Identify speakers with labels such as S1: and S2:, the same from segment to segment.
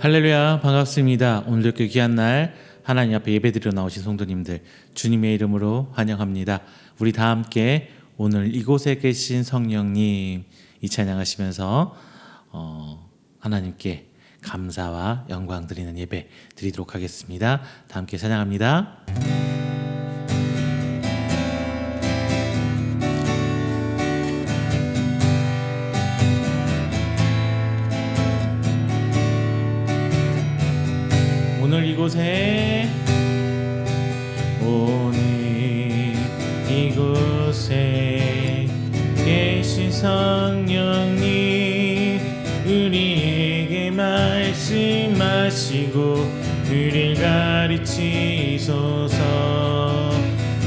S1: 할렐루야, 반갑습니다. 오늘도 그 귀한 날 하나님 앞에 예배드리러 나오신 성도님들 주님의 이름으로 환영합니다. 우리 다 함께 오늘 이곳에 계신 성령님 이 찬양하시면서 하나님께 감사와 영광 드리는 예배 드리도록 하겠습니다. 다 함께 찬양합니다. 오늘 이곳에 계신 성령님 우리에게 말씀하시고 우리를 가르치소서.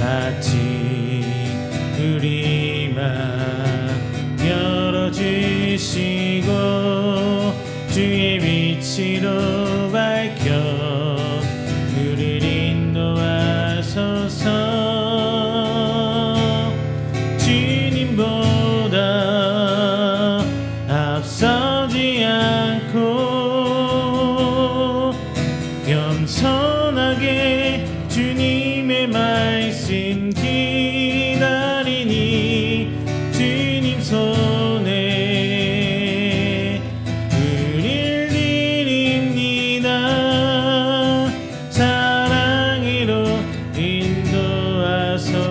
S1: 낯이 우리 맘 열어주시고 주의 빛으로 밝혀 우리를 인도하소서. 주님보다 앞서지 않고 겸손하게 주님의 말씀 기다리니 주님 손에 우릴 드립니다. 사랑으로 인도하소서.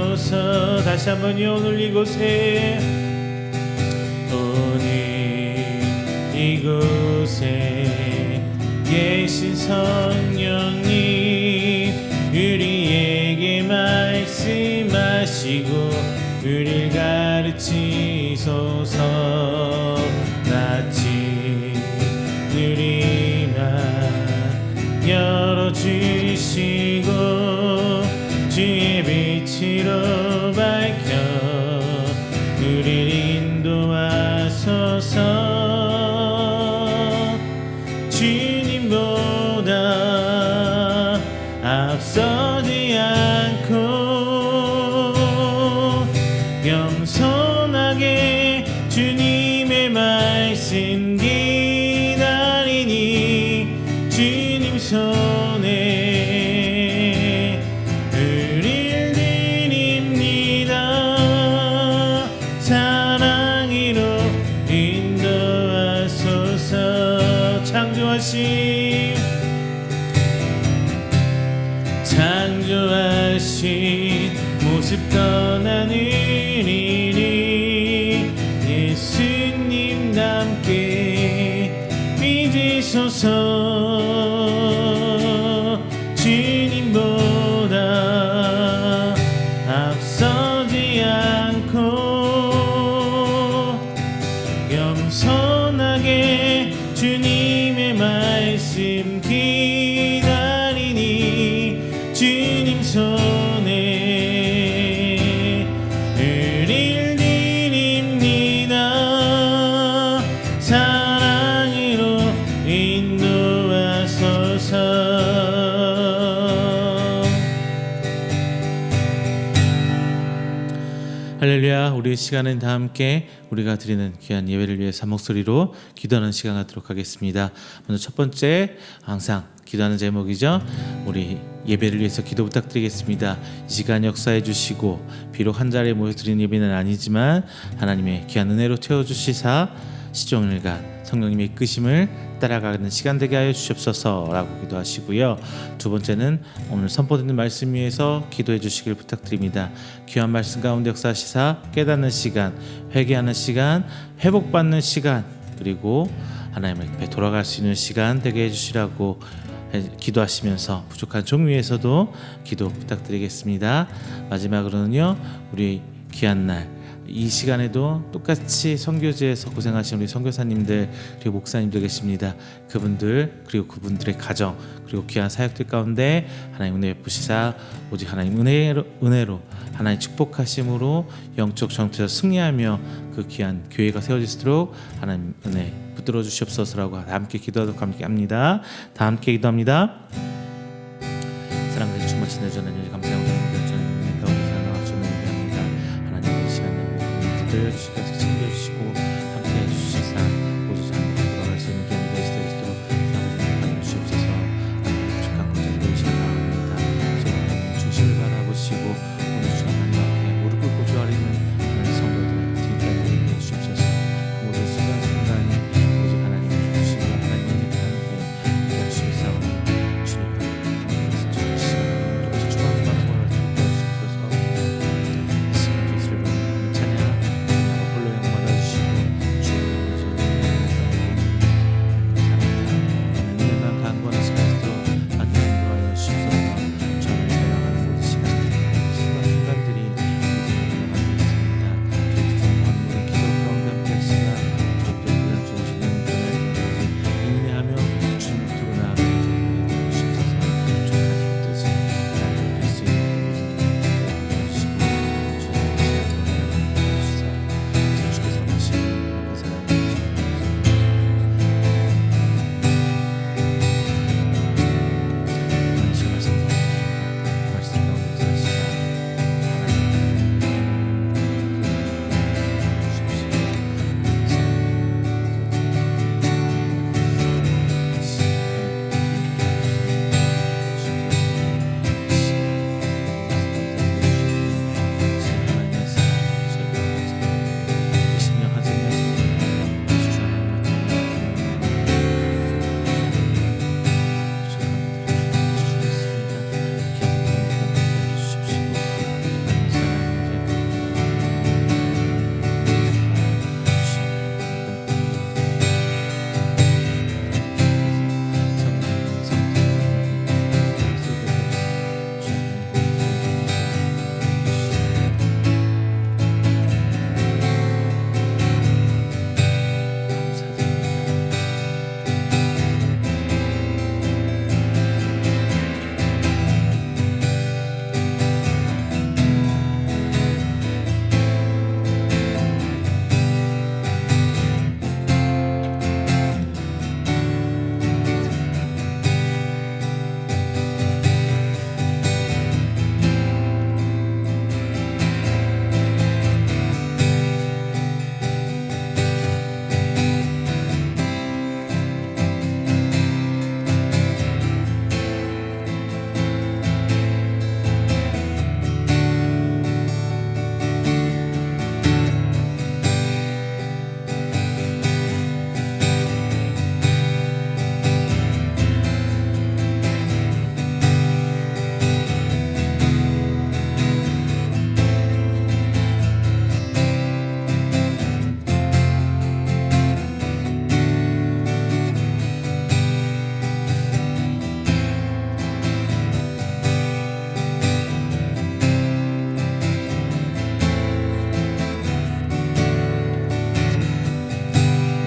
S1: 다시 한번요. 오늘 이곳에 계신 성령님 우리에게 말씀하시고 우리를 가르치소서. 낯이 우리 맘 열어주시고 주의 빛으로 밝혀 우리를 인도하소서. 주님보다 앞서지 않고 겸손하게 주님의 말씀 기다리니 주님 손에 우릴 드립니다. 사랑으로 인도하소서. 창조하신 모습 떠나느니리 예수님 남게 믿으소서. 주님보다 앞서지 않고 겸손하게 주님의 말씀 기다리니 주님 손에 우릴 드립니다. 사랑으로 인도하소서. 할렐루야. 우리 시간은 다 함께 우리가 드리는 귀한 예배를 위해서 한 목소리로 기도하는 시간 갖도록 하겠습니다. 먼저 첫 번째 항상 기도하는 제목이죠. 우리 예배를 위해서 기도 부탁드리겠습니다. 이 시간 역사해 주시고 비록 한 자리에 모여 드리는 예배는 아니지만 하나님의 귀한 은혜로 채워주시사 시종일관 성령님의 이끄심을 따라가는 시간 되게 하여 주시옵소서라고 기도하시고요. 두 번째는 오늘 선포되는 말씀 위해서 기도해 주시길 부탁드립니다. 귀한 말씀 가운데 역사하시사 깨닫는 시간, 회개하는 시간, 회복받는 시간, 그리고 하나님 앞에 돌아갈 수 있는 시간 되게 해주시라고 기도하시면서 부족한 종 위에서도 기도 부탁드리겠습니다. 마지막으로는요, 우리 귀한 날 이 시간에도 똑같이 선교지에서 고생하신 우리 선교사님들 그리고 목사님들 계십니다. 그분들 그리고 그분들의 가정 그리고 귀한 사역들 가운데 하나님 은혜 베푸시사 오직 하나님 은혜로 하나님 축복하심으로 영적 전투에서 승리하며 그 귀한 교회가 세워지도록 하나님 은혜 붙들어 주시옵소서라고 함께 기도하도록 합니다. 다 함께 기도합니다. 사랑과 충만하신 내 전하님 감사합니다. 저는 가운데 살아나가시는 은혜합니다. 하나님 이 시간에 붙들어주시고 챙겨주시고 함께해 주시사 오직 하나님 돌아갈 수 있는 기회가 되시도록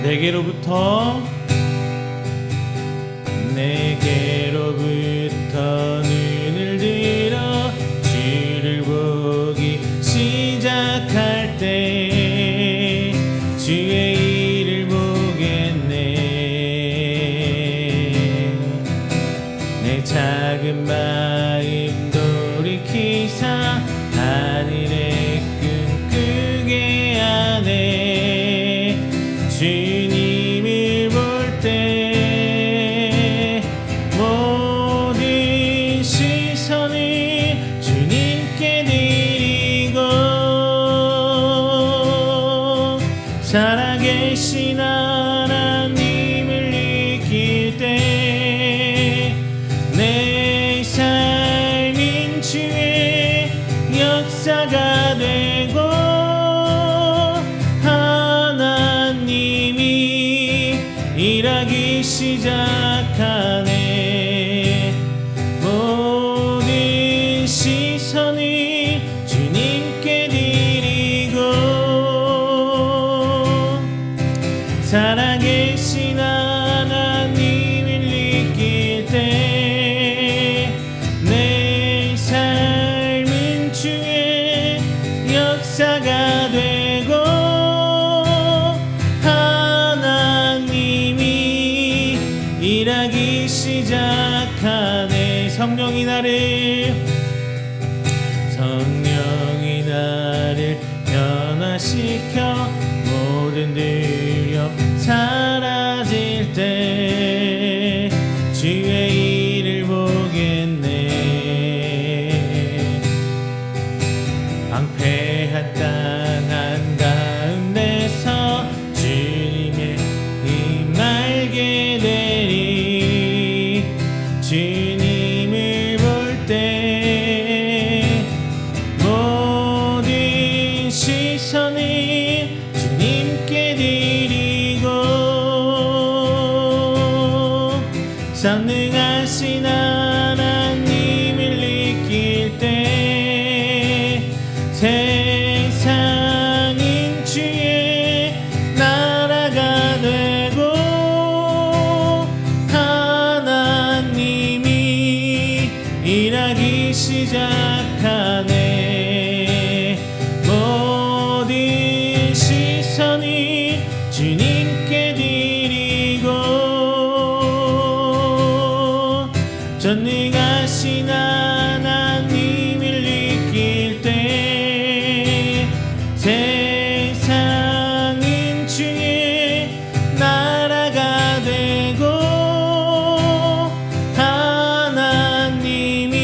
S1: 내게로부터 눈을 들어 주를 보기 시작할 때 주의 일을 보겠네. 내 작은 마음 돌이키사 하늘에 꿈꾸게 하네. 주님을 볼 때 모든 시선을 주님께 드리고 살아계신 하나님을 느낄 때 내 삶인 주의 역사가 되고 하나님이 일하기 시작하네. 모든 시선을 주님께 드리고 살아계신 하나님을 느낄 때 내 삶은 주의 역사가 되고 하나님이 일하기 시작하네. 성령이 나를 변화시켜 모든 두려움 사라질 때 주의 일을 보겠네. 방패한 땅 한가운데서 주님의 힘 알게 되리. 주님을 볼 때 모든 시선을 주님께 드리고 전능하신 하나님을 느낄 때 세상인 주의 나라가 되고 하나님이 일하기 시작하네. 모든 시선이 주님께 드리고 전능하신 하나님을 느낄 때 세상인 주의 나라가 되고 하나님이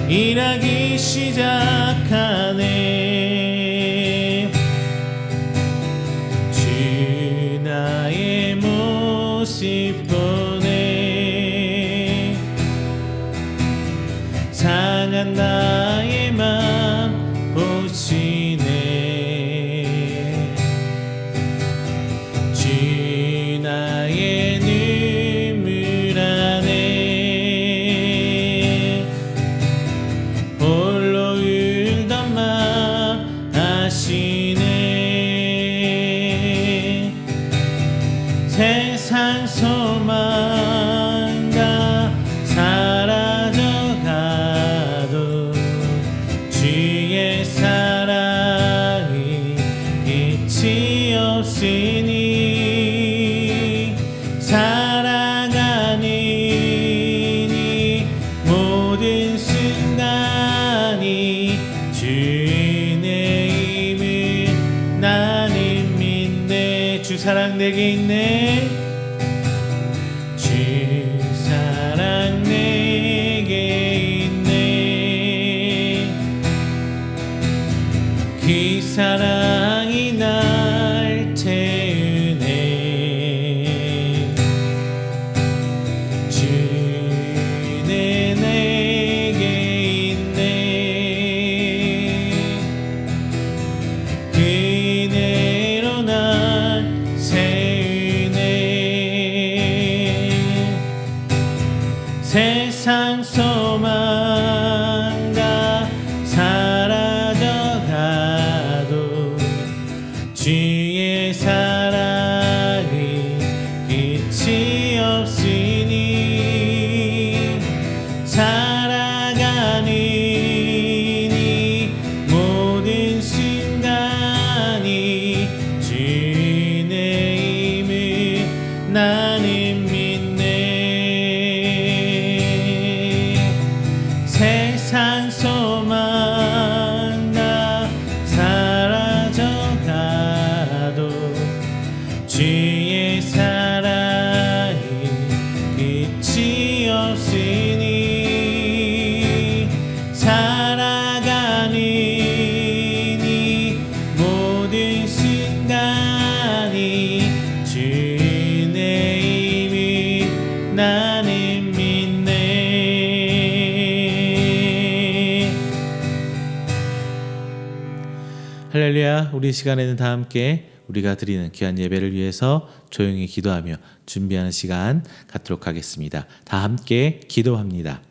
S1: 일하기 시작하네. 주 나의 모습 보네. 상한 나의 맘 보시네. 주 나의 눈물 안에 홀로 울던 맘 아시네. 세상 소망과 사라져가도 주의 사랑이 끝이 없으니 살아가는 이 모든 순간이 주의 힘을 나는 믿네. 주 사랑 내게 있네. 주 사랑 내게 있네. 그 사랑이 날 채우네. 주네 내게 있네. 그대로 날 세우네. 세상 소망과 사라져가도 주의 사랑 할렐루야. 우리 시간에는 다 함께 우리가 드리는 귀한 예배를 위해서 조용히 기도하며 준비하는 시간 갖도록 하겠습니다. 다 함께 기도합니다.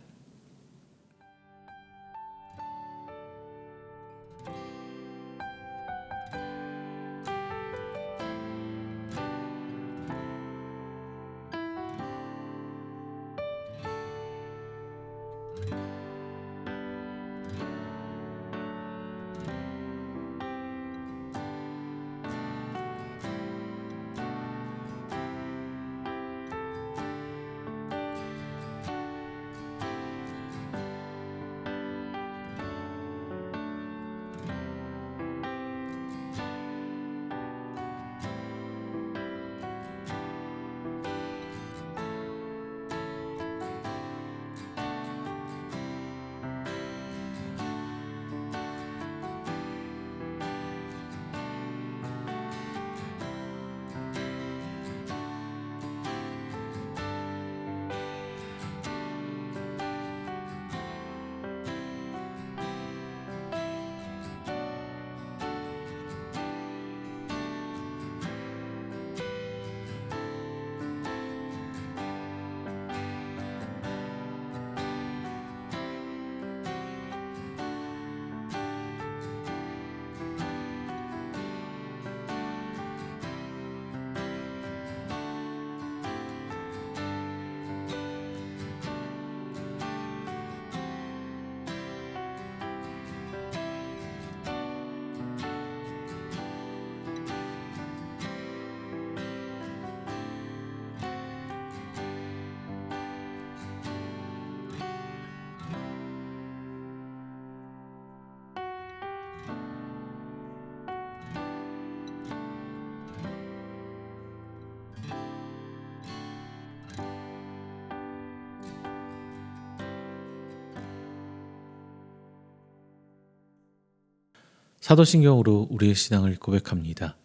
S1: 사도신경으로 우리의 신앙을 고백합니다.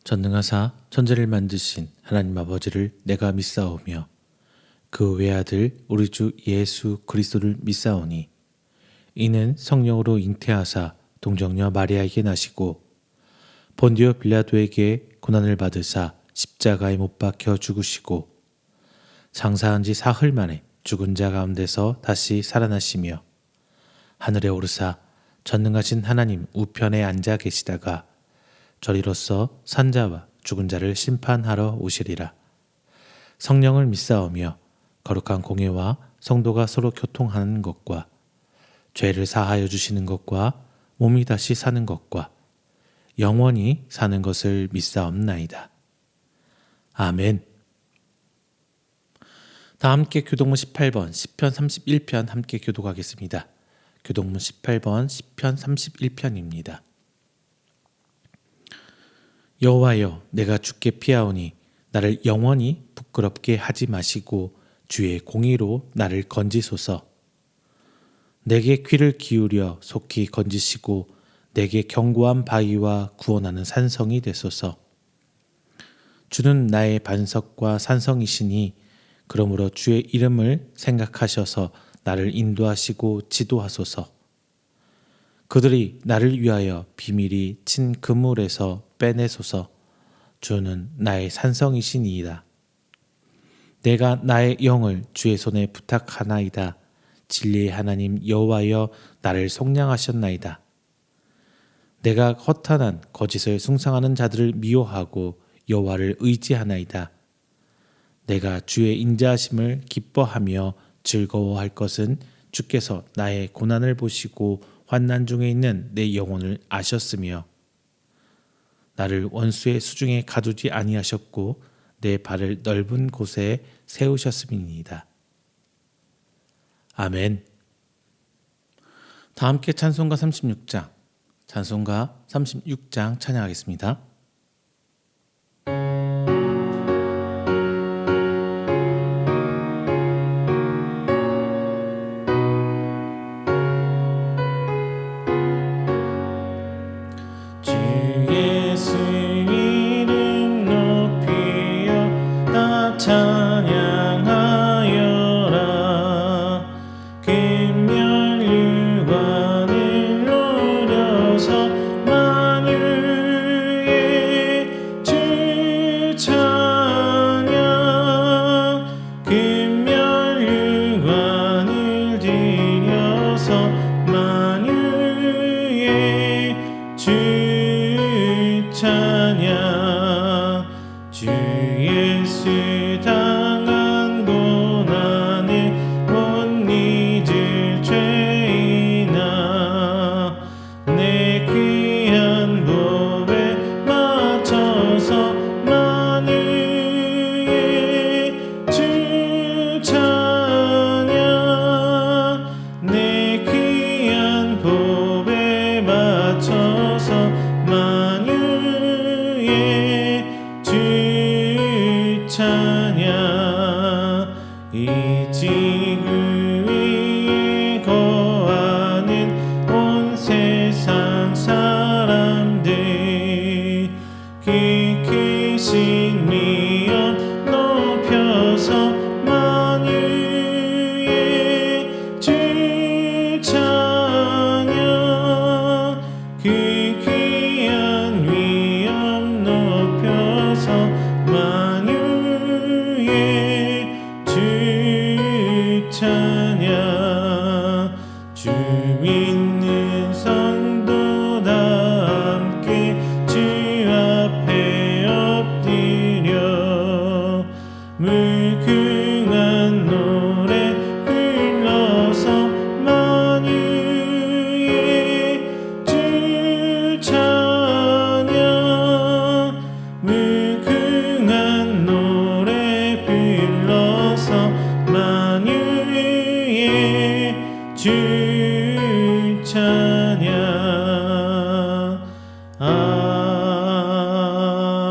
S1: 전능하사 천지를 만드신 하나님 아버지를 내가 믿사오며 그 외아들 우리 주 예수 그리스도를 믿사오니 이는 성령으로 잉태하사 동정녀 마리아에게 나시고 본디오 빌라도에게 고난을 받으사 십자가에 못 박혀 죽으시고 장사한 지 사흘 만에 죽은 자 가운데서 다시 살아나시며 하늘에 오르사 전능하신 하나님 우편에 앉아 계시다가 저리로서 산자와 죽은 자를 심판하러 오시리라. 성령을 믿사오며 거룩한 공예와 성도가 서로 교통하는 것과 죄를 사하여 주시는 것과 몸이 다시 사는 것과 영원히 사는 것을 믿사옵나이다. 아멘. 다 함께 교동문 18번 시편 31편 함께 교독하겠습니다. 교동문 18번 시편 31편입니다. 여호와여, 내가 주께 피하오니 나를 영원히 부끄럽게 하지 마시고 주의 공의로 나를 건지소서. 내게 귀를 기울여 속히 건지시고 내게 견고한 바위와 구원하는 산성이 되소서. 주는 나의 반석과 산성이시니 그러므로 주의 이름을 생각하셔서 나를 인도하시고 지도하소서. 그들이 나를 위하여 비밀히 친 그물에서 빼내소서. 주는 나의 산성이시니이다. 내가 나의 영을 주의 손에 부탁하나이다. 진리의 하나님 여호와여, 나를 속량하셨나이다. 내가 허탄한 거짓을 숭상하는 자들을 미워하고 여호와를 의지하나이다. 내가 주의 인자하심을 기뻐하며 즐거워할 것은 주께서 나의 고난을 보시고 환난 중에 있는 내 영혼을 아셨으며 나를 원수의 수중에 가두지 아니하셨고 내 발을 넓은 곳에 세우셨음이니이다. 아멘. 다 함께 찬송가 36장 찬양하겠습니다.
S2: 만유를
S1: 주 예수 당한 고난에 못 잊을 죄이나 내 귀한 법에 맞춰서 만유의 주 찬양 내 귀한 법에 맞춰서 만유의 주 찬양 이 지구 위에 거하는 온 세상 사람들 크신 위엄 높여서 만유의 주 찬양 그 귀한 위엄 높여서 만유의 주 찬양 주 믿는 성도 다 함께 주 앞에 엎드려 무궁한 노래 불러서 만유의 주 찬양 무궁한 노래 불러서 만유의 주 찬양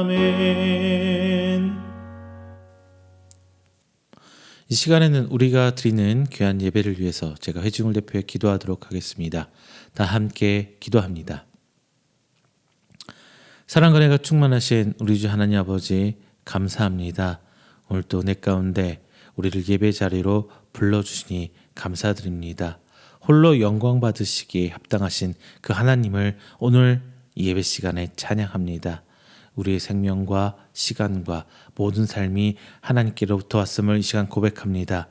S1: 아멘. 이 시간에는 우리가 드리는 귀한 예배를 위해서 제가 회중을 대표해 기도하도록 하겠습니다. 다 함께 기도합니다. 사랑과 은혜가 충만하신 우리 주 하나님 아버지 감사합니다. 오늘도 내 가운데 우리를 예배 자리로 불러주시니 감사드립니다. 홀로 영광 받으시기에 합당하신 그 하나님을 오늘 이 예배 시간에 찬양합니다. 우리의 생명과 시간과 모든 삶이 하나님께로부터 왔음을 이 시간 고백합니다.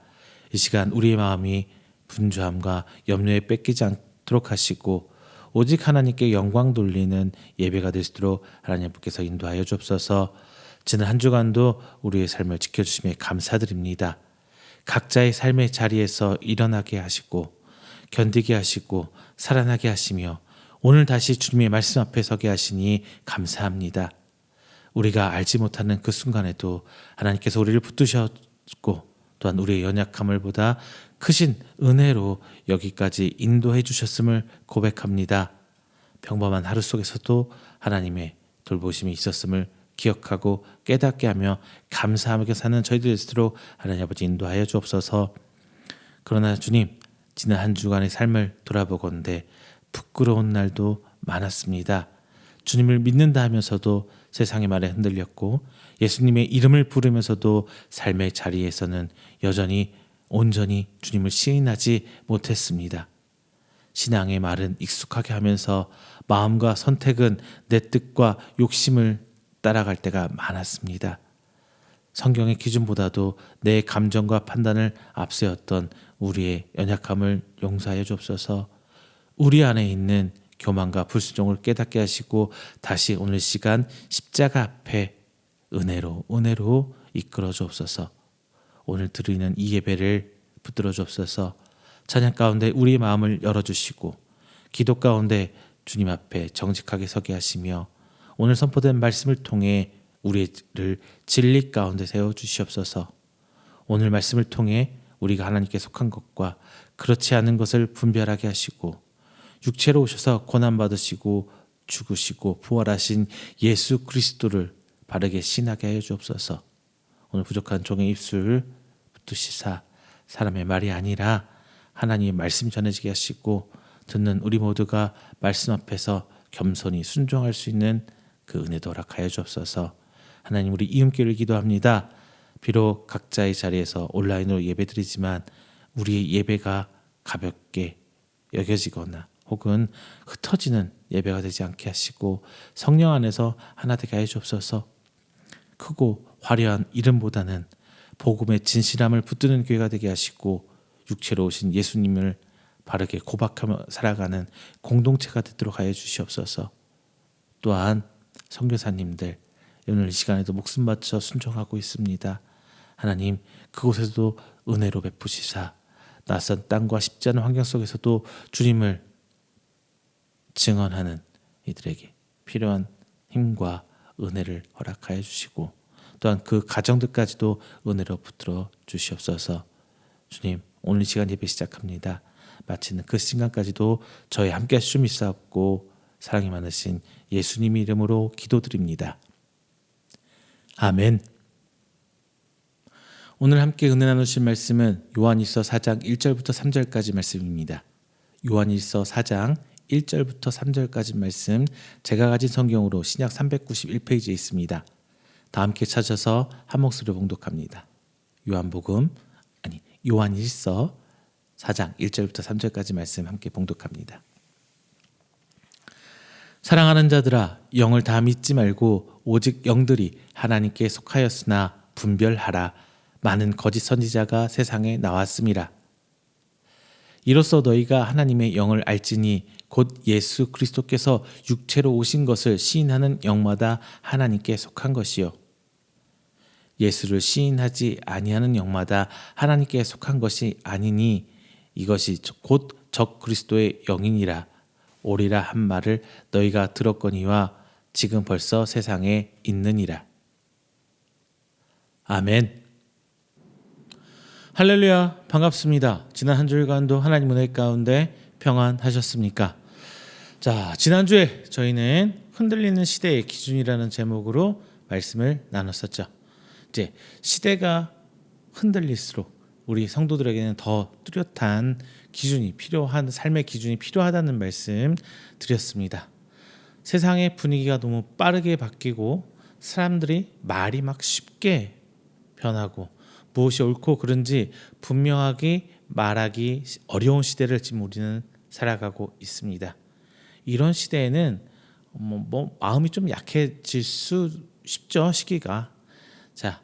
S1: 이 시간 우리의 마음이 분주함과 염려에 뺏기지 않도록 하시고 오직 하나님께 영광 돌리는 예배가 될 수 있도록 하나님께서 인도하여 주옵소서. 지난 한 주간도 우리의 삶을 지켜주심에 감사드립니다. 각자의 삶의 자리에서 일어나게 하시고 견디게 하시고 살아나게 하시며 오늘 다시 주님의 말씀 앞에 서게 하시니 감사합니다. 우리가 알지 못하는 그 순간에도 하나님께서 우리를 붙드셨고 또한 우리의 연약함을 보다 크신 은혜로 여기까지 인도해 주셨음을 고백합니다. 평범한 하루 속에서도 하나님의 돌보심이 있었음을 기억하고 깨닫게 하며 감사하며 사는 저희들 될수록 하나님 아버지 인도하여 주옵소서. 그러나 주님, 지난 한 주간의 삶을 돌아보건대 부끄러운 날도 많았습니다. 주님을 믿는다 하면서도 세상의 말에 흔들렸고 예수님의 이름을 부르면서도 삶의 자리에서는 여전히 온전히 주님을 시인하지 못했습니다. 신앙의 말은 익숙하게 하면서 마음과 선택은 내 뜻과 욕심을 따라갈 때가 많았습니다. 성경의 기준보다도 내 감정과 판단을 앞세웠던 우리의 연약함을 용서하여 주옵소서. 우리 안에 있는 교만과 불순종을 깨닫게 하시고 다시 오늘 시간 십자가 앞에 은혜로 이끌어 주옵소서. 오늘 드리는 이 예배를 붙들어 주옵소서. 찬양 가운데 우리의 마음을 열어주시고 기도 가운데 주님 앞에 정직하게 서게 하시며 오늘 선포된 말씀을 통해 우리를 진리 가운데 세워주시옵소서. 오늘 말씀을 통해 우리가 하나님께 속한 것과 그렇지 않은 것을 분별하게 하시고 육체로 오셔서 고난받으시고 죽으시고 부활하신 예수 그리스도를 바르게 신하게 하여 주옵소서. 오늘 부족한 종의 입술을 붙드시사 사람의 말이 아니라 하나님의 말씀 전해지게 하시고 듣는 우리 모두가 말씀 앞에서 겸손히 순종할 수 있는 그 은혜도 허락하여 주옵소서. 하나님, 우리 이음교를 기도합니다. 비록 각자의 자리에서 온라인으로 예배드리지만 우리의 예배가 가볍게 여겨지거나 혹은 흩어지는 예배가 되지 않게 하시고 성령 안에서 하나 되게 하여 주옵소서. 크고 화려한 이름보다는 복음의 진실함을 붙드는 교회가 되게 하시고 육체로 오신 예수님을 바르게 고백하며 살아가는 공동체가 되도록 하여 주시옵소서. 또한 선교사님들, 오늘 이 시간에도 목숨 바쳐 순종하고 있습니다. 하나님, 그곳에서도 은혜로 베푸시사 낯선 땅과 쉽지 않은 환경 속에서도 주님을 증언하는 이들에게 필요한 힘과 은혜를 허락하여 주시고 또한 그 가정들까지도 은혜로 붙들어 주시옵소서. 주님, 오늘 이 시간 예배 시작합니다. 마치는 그 순간까지도 저희 함께 하시오 믿사옵고 사랑이 많으신 예수님 이름으로 기도드립니다. 아멘. 오늘 함께 은혜 나누실 말씀은 요한일서 4장 1절부터 3절까지 말씀입니다. 요한일서 4장 1절부터 3절까지 말씀, 제가 가진 성경으로 신약 391페이지에 있습니다. 다 함께 찾아서 한 목소리로 봉독합니다. 요한일서 4장 1절부터 3절까지 말씀 함께 봉독합니다. 사랑하는 자들아, 영을 다 믿지 말고 오직 영들이 하나님께 속하였으나 분별하라. 많은 거짓 선지자가 세상에 나왔음이라. 이로써 너희가 하나님의 영을 알지니 곧 예수 그리스도께서 육체로 오신 것을 시인하는 영마다 하나님께 속한 것이요 예수를 시인하지 아니하는 영마다 하나님께 속한 것이 아니니 이것이 곧 적 그리스도의 영이니라. 오리라 한 말을 너희가 들었거니와 지금 벌써 세상에 있느니라. 아멘. 할렐루야, 반갑습니다. 지난 한 주일간도 하나님 은혜 가운데 평안하셨습니까? 자, 지난주에 저희는 흔들리는 시대의 기준이라는 제목으로 말씀을 나눴었죠. 이제 시대가 흔들릴수록 우리 성도들에게는 더 뚜렷한 기준이 필요한, 삶의 기준이 필요하다는 말씀 드렸습니다. 세상의 분위기가 너무 빠르게 바뀌고 사람들이 말이 막 쉽게 변하고 무엇이 옳고 그른지 분명하게 말하기 어려운 시대를 지금 우리는 살아가고 있습니다. 이런 시대에는 마음이 좀 약해질 수 쉽죠, 시기가. 자,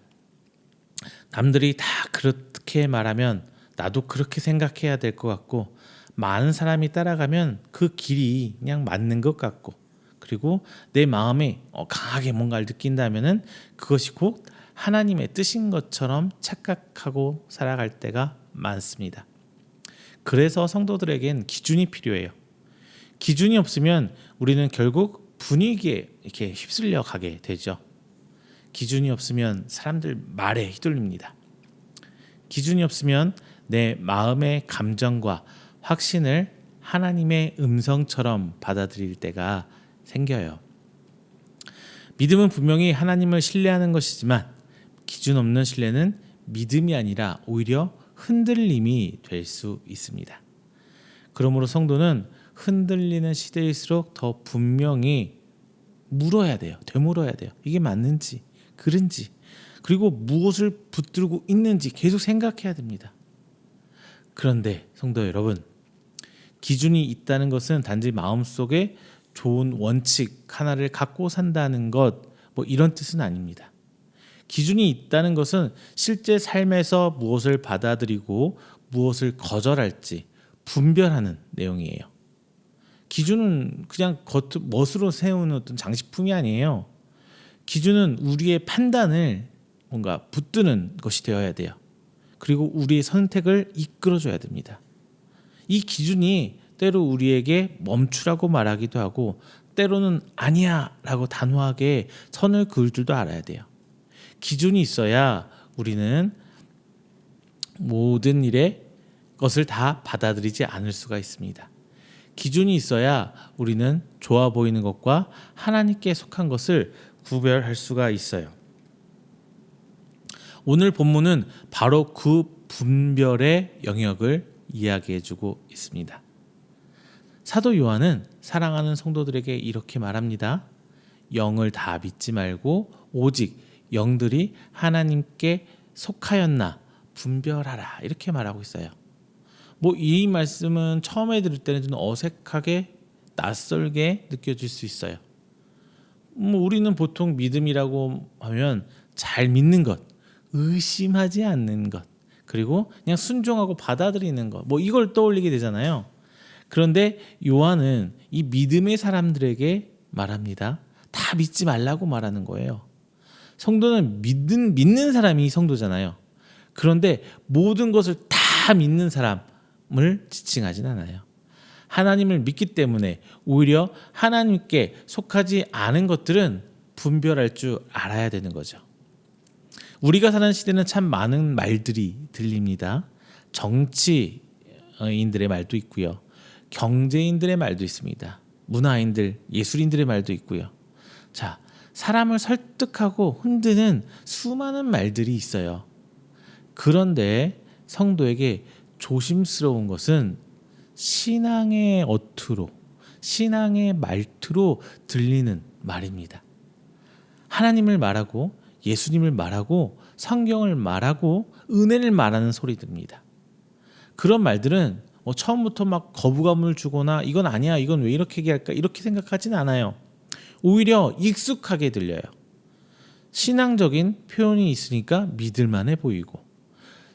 S1: 남들이 다 그렇게 말하면 나도 그렇게 생각해야 될 것 같고, 많은 사람이 따라가면 그 길이 그냥 맞는 것 같고, 그리고 내 마음에 강하게 뭔가를 느낀다면은 그것이 곧 하나님의 뜻인 것처럼 착각하고 살아갈 때가 많습니다. 그래서 성도들에겐 기준이 필요해요. 기준이 없으면 우리는 결국 분위기에 이렇게 휩쓸려 가게 되죠. 기준이 없으면 사람들 말에 휘둘립니다. 기준이 없으면 내 마음의 감정과 확신을 하나님의 음성처럼 받아들일 때가 생겨요. 믿음은 분명히 하나님을 신뢰하는 것이지만 기준 없는 신뢰는 믿음이 아니라 오히려 흔들림이 될 수 있습니다. 그러므로 성도는 흔들리는 시대일수록 더 분명히 물어야 돼요. 되물어야 돼요. 이게 맞는지, 그른지, 그리고 무엇을 붙들고 있는지 계속 생각해야 됩니다. 그런데 성도 여러분, 기준이 있다는 것은 단지 마음속에 좋은 원칙 하나를 갖고 산다는 것, 이런 뜻은 아닙니다. 기준이 있다는 것은 실제 삶에서 무엇을 받아들이고 무엇을 거절할지 분별하는 내용이에요. 기준은 그냥 멋으로 세우는 어떤 장식품이 아니에요. 기준은 우리의 판단을 뭔가 붙드는 것이 되어야 돼요. 그리고 우리의 선택을 이끌어줘야 됩니다. 이 기준이 때로 우리에게 멈추라고 말하기도 하고, 때로는 아니야 라고 단호하게 선을 그을 줄도 알아야 돼요. 기준이 있어야 우리는 모든 일의 것을 다 받아들이지 않을 수가 있습니다. 기준이 있어야 우리는 좋아 보이는 것과 하나님께 속한 것을 구별할 수가 있어요. 오늘 본문은 바로 그 분별의 영역을 이야기해주고 있습니다. 사도 요한은 사랑하는 성도들에게 이렇게 말합니다. 영을 다 믿지 말고 오직 영들이 하나님께 속하였나 분별하라, 이렇게 말하고 있어요. 이 말씀은 처음에 들을 때는 좀 어색하게 낯설게 느껴질 수 있어요. 우리는 보통 믿음이라고 하면 잘 믿는 것, 의심하지 않는 것, 그리고 그냥 순종하고 받아들이는 것, 이걸 떠올리게 되잖아요. 그런데 요한은 이 믿음의 사람들에게 말합니다. 다 믿지 말라고 말하는 거예요. 성도는 믿는 사람이 성도잖아요. 그런데 모든 것을 다 믿는 사람을 지칭하진 않아요. 하나님을 믿기 때문에 오히려 하나님께 속하지 않은 것들은 분별할 줄 알아야 되는 거죠. 우리가 사는 시대는 참 많은 말들이 들립니다. 정치인들의 말도 있고요. 경제인들의 말도 있습니다. 문화인들, 예술인들의 말도 있고요. 자, 사람을 설득하고 흔드는 수많은 말들이 있어요. 그런데 성도에게 조심스러운 것은 신앙의 어투로, 신앙의 말투로 들리는 말입니다. 하나님을 말하고 예수님을 말하고 성경을 말하고 은혜를 말하는 소리들입니다. 그런 말들은 처음부터 막 거부감을 주거나 이건 아니야, 이건 왜 이렇게 얘기할까 이렇게 생각하진 않아요. 오히려 익숙하게 들려요. 신앙적인 표현이 있으니까 믿을만해 보이고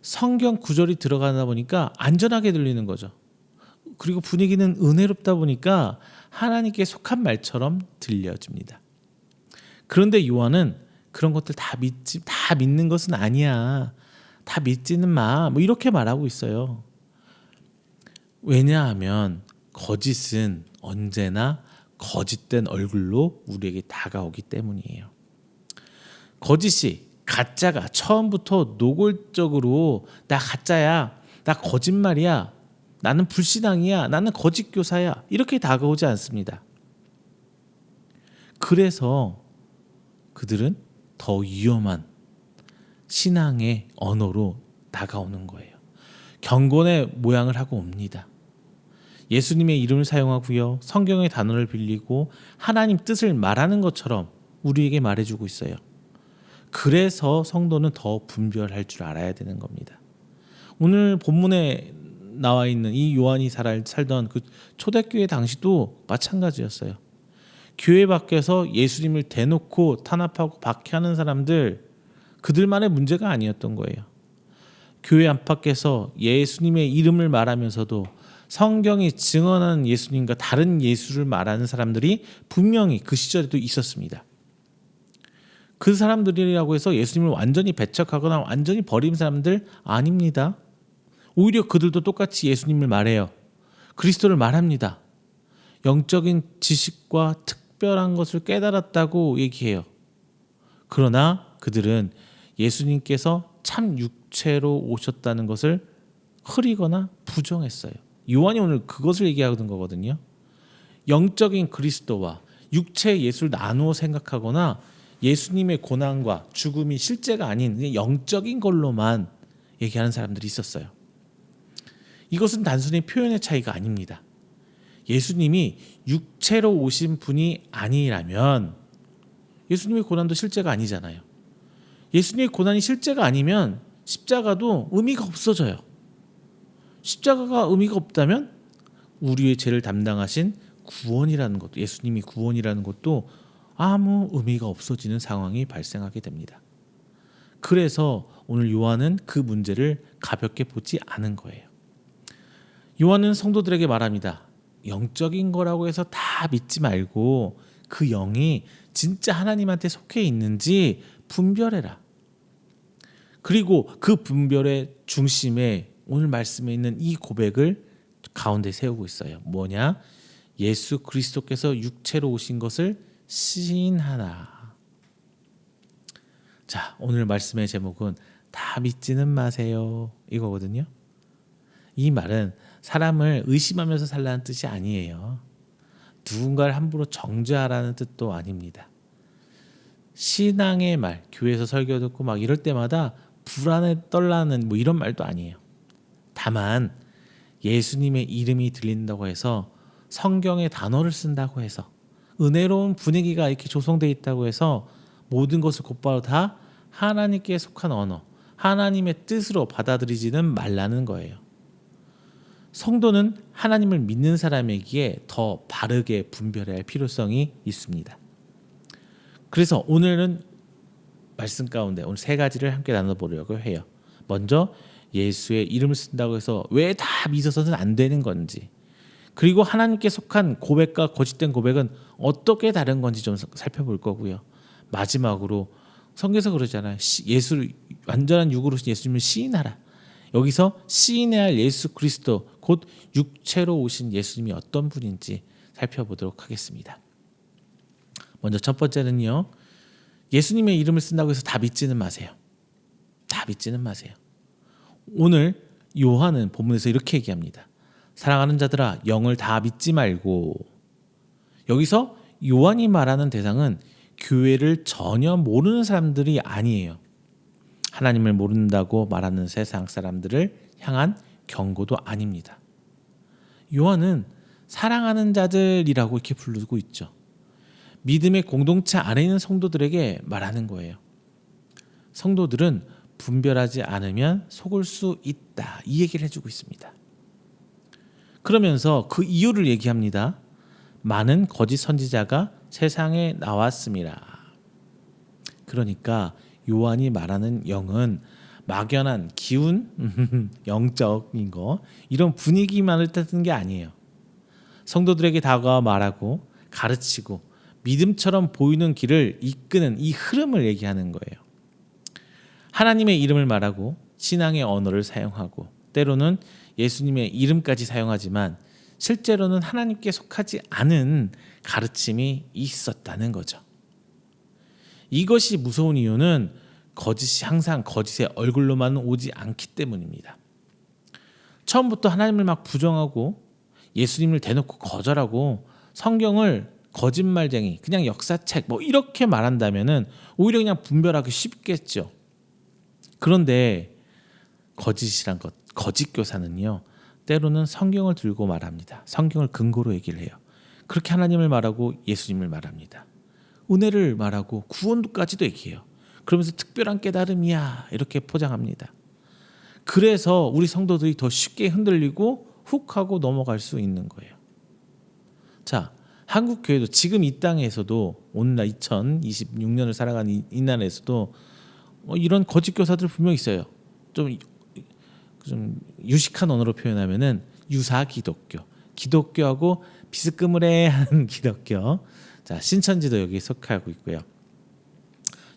S1: 성경 구절이 들어가다 보니까 안전하게 들리는 거죠. 그리고 분위기는 은혜롭다 보니까 하나님께 속한 말처럼 들려집니다. 그런데 요한은 그런 것들 다 믿는 것은 아니야. 다 믿지는 마. 뭐 이렇게 말하고 있어요. 왜냐하면 거짓은 언제나 거짓된 얼굴로 우리에게 다가오기 때문이에요. 거짓이, 가짜가 처음부터 노골적으로 나 가짜야, 나 거짓말이야, 나는 불신앙이야, 나는 거짓 교사야 이렇게 다가오지 않습니다. 그래서 그들은 더 위험한 신앙의 언어로 다가오는 거예요. 경건의 모양을 하고 옵니다. 예수님의 이름을 사용하고요. 성경의 단어를 빌리고 하나님 뜻을 말하는 것처럼 우리에게 말해주고 있어요. 그래서 성도는 더 분별할 줄 알아야 되는 겁니다. 오늘 본문에 나와 있는 이 요한이 살던 그 초대교회 당시도 마찬가지였어요. 교회 밖에서 예수님을 대놓고 탄압하고 박해하는 사람들, 그들만의 문제가 아니었던 거예요. 교회 안팎에서 예수님의 이름을 말하면서도 성경이 증언하는 예수님과 다른 예수를 말하는 사람들이 분명히 그 시절에도 있었습니다. 그 사람들이라고 해서 예수님을 완전히 배척하거나 완전히 버린 사람들 아닙니다. 오히려 그들도 똑같이 예수님을 말해요. 그리스도를 말합니다. 영적인 지식과 특별한 것을 깨달았다고 얘기해요. 그러나 그들은 예수님께서 참 육체로 오셨다는 것을 흐리거나 부정했어요. 요한이 오늘 그것을 얘기하는 거거든요. 영적인 그리스도와 육체의 예수를 나누어 생각하거나 예수님의 고난과 죽음이 실제가 아닌 영적인 걸로만 얘기하는 사람들이 있었어요. 이것은 단순히 표현의 차이가 아닙니다. 예수님이 육체로 오신 분이 아니라면 예수님의 고난도 실제가 아니잖아요. 예수님의 고난이 실제가 아니면 십자가도 의미가 없어져요. 십자가가 의미가 없다면 우리의 죄를 담당하신 구원이라는 것도, 예수님이 구원이라는 것도 아무 의미가 없어지는 상황이 발생하게 됩니다. 그래서 오늘 요한은 그 문제를 가볍게 보지 않은 거예요. 요한은 성도들에게 말합니다. 영적인 거라고 해서 다 믿지 말고 그 영이 진짜 하나님한테 속해 있는지 분별해라. 그리고 그 분별의 중심에 오늘 말씀에 있는 이 고백을 가운데 세우고 있어요. 뭐냐? 예수 그리스도께서 육체로 오신 것을 시인하라. 자, 오늘 말씀의 제목은 다 믿지는 마세요 이거거든요. 이 말은 사람을 의심하면서 살라는 뜻이 아니에요. 누군가를 함부로 정죄하라는 뜻도 아닙니다. 신앙의 말, 교회에서 설교 듣고 막 이럴 때마다 불안에 떨라는 뭐 이런 말도 아니에요. 다만 예수님의 이름이 들린다고 해서 성경의 단어를 쓴다고 해서 은혜로운 분위기가 이렇게 조성되어 있다고 해서 모든 것을 곧바로 다 하나님께 속한 언어, 하나님의 뜻으로 받아들이지는 말라는 거예요. 성도는 하나님을 믿는 사람에게 더 바르게 분별해야 할 필요성이 있습니다. 그래서 오늘은 말씀 가운데 오늘 세 가지를 함께 나눠보려고 해요. 먼저 예수의 이름을 쓴다고 해서 왜 다 믿어서는 안 되는 건지, 그리고 하나님께 속한 고백과 거짓된 고백은 어떻게 다른 건지 좀 살펴볼 거고요. 마지막으로 성경에서 그러잖아요. 예수를 완전한 육으로 오신 예수님을 시인하라. 여기서 시인해야 할 예수 그리스도 곧 육체로 오신 예수님이 어떤 분인지 살펴보도록 하겠습니다. 먼저 첫 번째는요. 예수님의 이름을 쓴다고 해서 다 믿지는 마세요. 다 믿지는 마세요. 오늘 요한은 본문에서 이렇게 얘기합니다. 사랑하는 자들아 영을 다 믿지 말고. 여기서 요한이 말하는 대상은 교회를 전혀 모르는 사람들이 아니에요. 하나님을 모른다고 말하는 세상 사람들을 향한 경고도 아닙니다. 요한은 사랑하는 자들이라고 이렇게 부르고 있죠. 믿음의 공동체 안에 있는 성도들에게 말하는 거예요. 성도들은 분별하지 않으면 속을 수 있다. 이 얘기를 해주고 있습니다. 그러면서 그 이유를 얘기합니다. 많은 거짓 선지자가 세상에 나왔습니다. 그러니까 요한이 말하는 영은 막연한 기운, 영적인 거 이런 분위기만을 뜻하는 게 아니에요. 성도들에게 다가와 말하고 가르치고 믿음처럼 보이는 길을 이끄는 이 흐름을 얘기하는 거예요. 하나님의 이름을 말하고 신앙의 언어를 사용하고 때로는 예수님의 이름까지 사용하지만 실제로는 하나님께 속하지 않은 가르침이 있었다는 거죠. 이것이 무서운 이유는 거짓이 항상 거짓의 얼굴로만 오지 않기 때문입니다. 처음부터 하나님을 막 부정하고 예수님을 대놓고 거절하고 성경을 거짓말쟁이, 그냥 역사책 뭐 이렇게 말한다면은 오히려 그냥 분별하기 쉽겠죠. 그런데 거짓이란 것, 거짓 교사는요. 때로는 성경을 들고 말합니다. 성경을 근거로 얘기를 해요. 그렇게 하나님을 말하고 예수님을 말합니다. 은혜를 말하고 구원까지도 얘기해요. 그러면서 특별한 깨달음이야 이렇게 포장합니다. 그래서 우리 성도들이 더 쉽게 흔들리고 훅 하고 넘어갈 수 있는 거예요. 자, 한국 교회도 지금 이 땅에서도 오늘날 2026년을 살아가는 이 나라에서도 이런 거짓 교사들 분명 있어요. 좀 유식한 언어로 표현하면은 유사 기독교, 기독교하고 비스끄무레한 기독교. 자, 신천지도 여기에 속하고 있고요.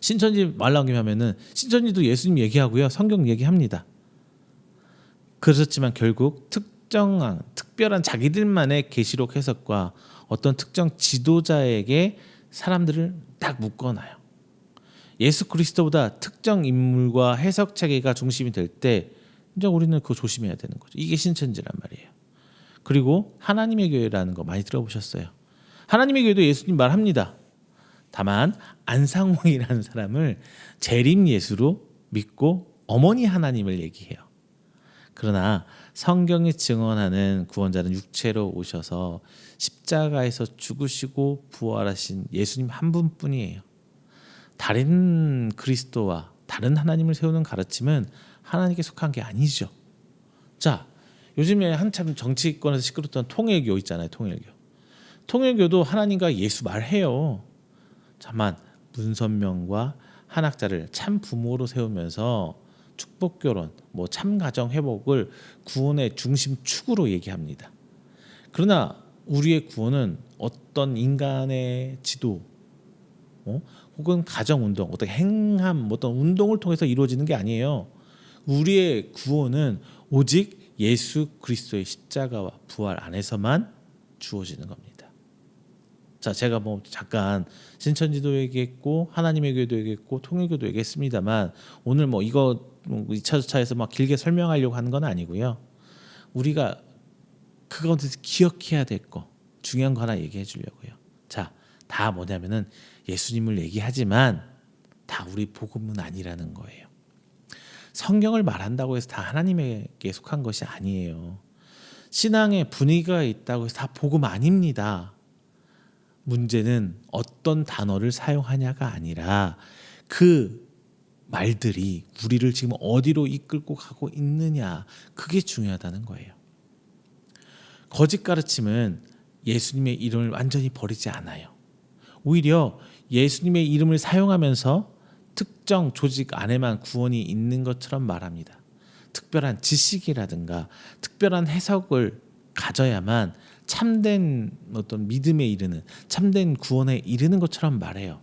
S1: 신천지 말 나온 김에 하면은 신천지도 예수님 얘기하고요, 성경 얘기합니다. 그렇지만 결국 특별한 자기들만의 계시록 해석과 어떤 특정 지도자에게 사람들을 딱 묶어놔요. 예수 그리스도보다 특정 인물과 해석 체계가 중심이 될 때 이제 우리는 그거 조심해야 되는 거죠. 이게 신천지란 말이에요. 그리고 하나님의 교회라는 거 많이 들어보셨어요. 하나님의 교회도 예수님 말합니다. 다만 안상홍이라는 사람을 재림 예수로 믿고 어머니 하나님을 얘기해요. 그러나 성경이 증언하는 구원자는 육체로 오셔서 십자가에서 죽으시고 부활하신 예수님 한 분뿐이에요. 다른 그리스도와 다른 하나님을 세우는 가르침은 하나님께 속한 게 아니죠. 자, 요즘에 한참 정치권에서 시끄럽던 통일교 있잖아요. 통일교도 하나님과 예수 말해요. 다만 문선명과 한학자를 참 부모로 세우면서 축복결혼, 뭐 참가정 회복을 구원의 중심 축으로 얘기합니다. 그러나 우리의 구원은 어떤 인간의 지도, 혹은 가정운동, 어떤 행함, 어떤 운동을 통해서 이루어지는 게 아니에요. 우리의 구원은 오직 예수 그리스도의 십자가와 부활 안에서만 주어지는 겁니다. 자, 제가 뭐 잠깐 신천지도 얘기했고 하나님의 교회도 얘기했고 통일교도 얘기했습니다만 오늘 뭐 이거 2차 주차에서 막 길게 설명하려고 하는 건 아니고요. 우리가 그것에서 기억해야 될 거 중요한 거 하나 얘기해 주려고요. 자, 다 뭐냐면은 예수님을 얘기하지만 다 우리 복음은 아니라는 거예요. 성경을 말한다고 해서 다 하나님에게 속한 것이 아니에요. 신앙의 분위기가 있다고 해서 다 복음 아닙니다. 문제는 어떤 단어를 사용하냐가 아니라 그 말들이 우리를 지금 어디로 이끌고 가고 있느냐, 그게 중요하다는 거예요. 거짓 가르침은 예수님의 이름을 완전히 버리지 않아요. 오히려 예수님의 이름을 사용하면서 특정 조직 안에만 구원이 있는 것처럼 말합니다. 특별한 지식이라든가 특별한 해석을 가져야만 참된 어떤 믿음에 이르는, 참된 구원에 이르는 것처럼 말해요.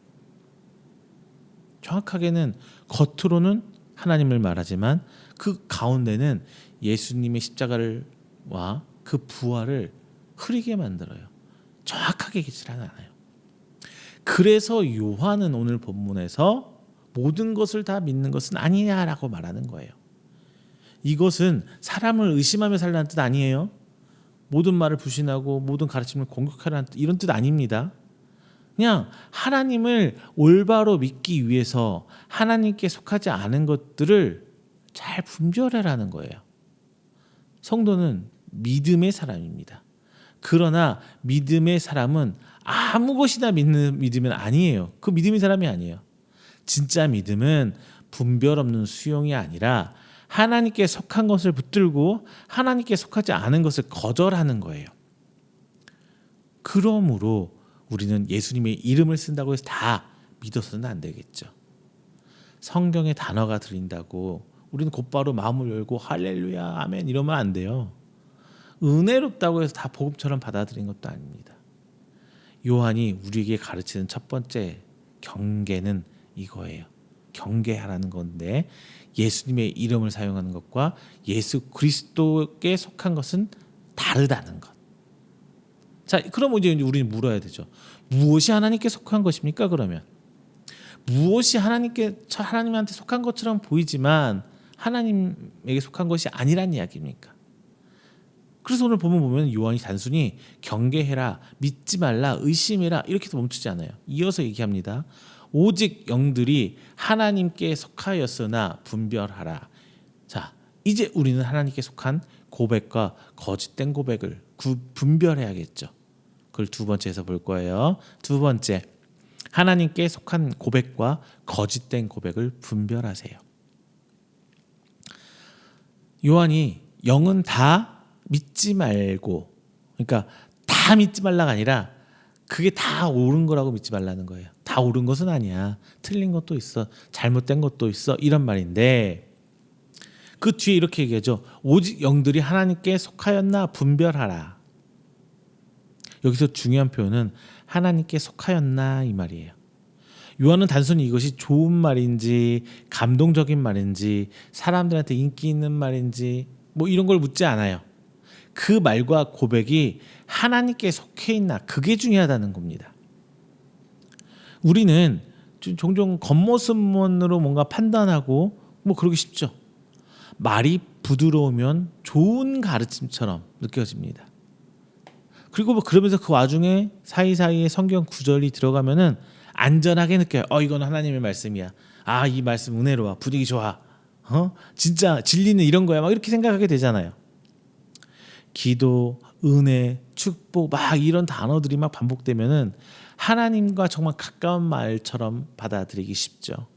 S1: 정확하게는 겉으로는 하나님을 말하지만 그 가운데는 예수님의 십자가와 그 부활을 흐리게 만들어요. 정확하게 얘기를 않아요. 그래서 요한은 오늘 본문에서 모든 것을 다 믿는 것은 아니냐라고 말하는 거예요. 이것은 사람을 의심하며 살라는 뜻 아니에요. 모든 말을 부신하고 모든 가르침을 공격하라는 뜻, 이런 뜻 아닙니다. 그냥 하나님을 올바로 믿기 위해서 하나님께 속하지 않은 것들을 잘 분별하라는 거예요. 성도는 믿음의 사람입니다. 그러나 믿음의 사람은 아무 것이나 믿는 믿음은 아니에요. 그 믿음의 사람이 아니에요. 진짜 믿음은 분별 없는 수용이 아니라 하나님께 속한 것을 붙들고 하나님께 속하지 않은 것을 거절하는 거예요. 그러므로 우리는 예수님의 이름을 쓴다고 해서 다 믿어서는 안 되겠죠. 성경에 단어가 들린다고 우리는 곧바로 마음을 열고 할렐루야 아멘 이러면 안 돼요. 은혜롭다고 해서 다 복음처럼 받아들인 것도 아닙니다. 요한이 우리에게 가르치는 첫 번째 경계는 이거예요. 경계하라는 건데 예수님의 이름을 사용하는 것과 예수 그리스도께 속한 것은 다르다는 것. 자, 그럼 이제 우리는 물어야 되죠. 무엇이 하나님께 속한 것입니까? 그러면 무엇이 하나님한테 속한 것처럼 보이지만 하나님에게 속한 것이 아니란 이야기입니까? 그래서 오늘 보면 요한이 단순히 경계해라, 믿지 말라, 의심해라 이렇게 멈추지 않아요. 이어서 얘기합니다. 오직 영들이 하나님께 속하였으나 분별하라. 자, 이제 우리는 하나님께 속한 고백과 거짓된 고백을 분별해야겠죠. 그걸 두 번째에서 볼 거예요. 두 번째, 하나님께 속한 고백과 거짓된 고백을 분별하세요. 요한이 영은 다 믿지 말고, 그러니까 다 믿지 말라가 아니라 그게 다 옳은 거라고 믿지 말라는 거예요. 다 옳은 것은 아니야. 틀린 것도 있어. 잘못된 것도 있어. 이런 말인데 그 뒤에 이렇게 얘기하죠. 오직 영들이 하나님께 속하였나 분별하라. 여기서 중요한 표현은 하나님께 속하였나 이 말이에요. 요한은 단순히 이것이 좋은 말인지 감동적인 말인지 사람들한테 인기 있는 말인지 뭐 이런 걸 묻지 않아요. 그 말과 고백이 하나님께 속해 있나 그게 중요하다는 겁니다. 우리는 종종 겉모습만으로 뭔가 판단하고 뭐 그러기 쉽죠. 말이 부드러우면 좋은 가르침처럼 느껴집니다. 그리고 뭐 그러면서 그 와중에 사이사이에 성경 구절이 들어가면은 안전하게 느껴요. 이건 하나님의 말씀이야. 이 말씀 은혜로워. 분위기 좋아. 진짜 진리는 이런 거야. 막 이렇게 생각하게 되잖아요. 기도, 은혜, 축복 막 이런 단어들이 막 반복되면은 하나님과 정말 가까운 말처럼 받아들이기 쉽죠.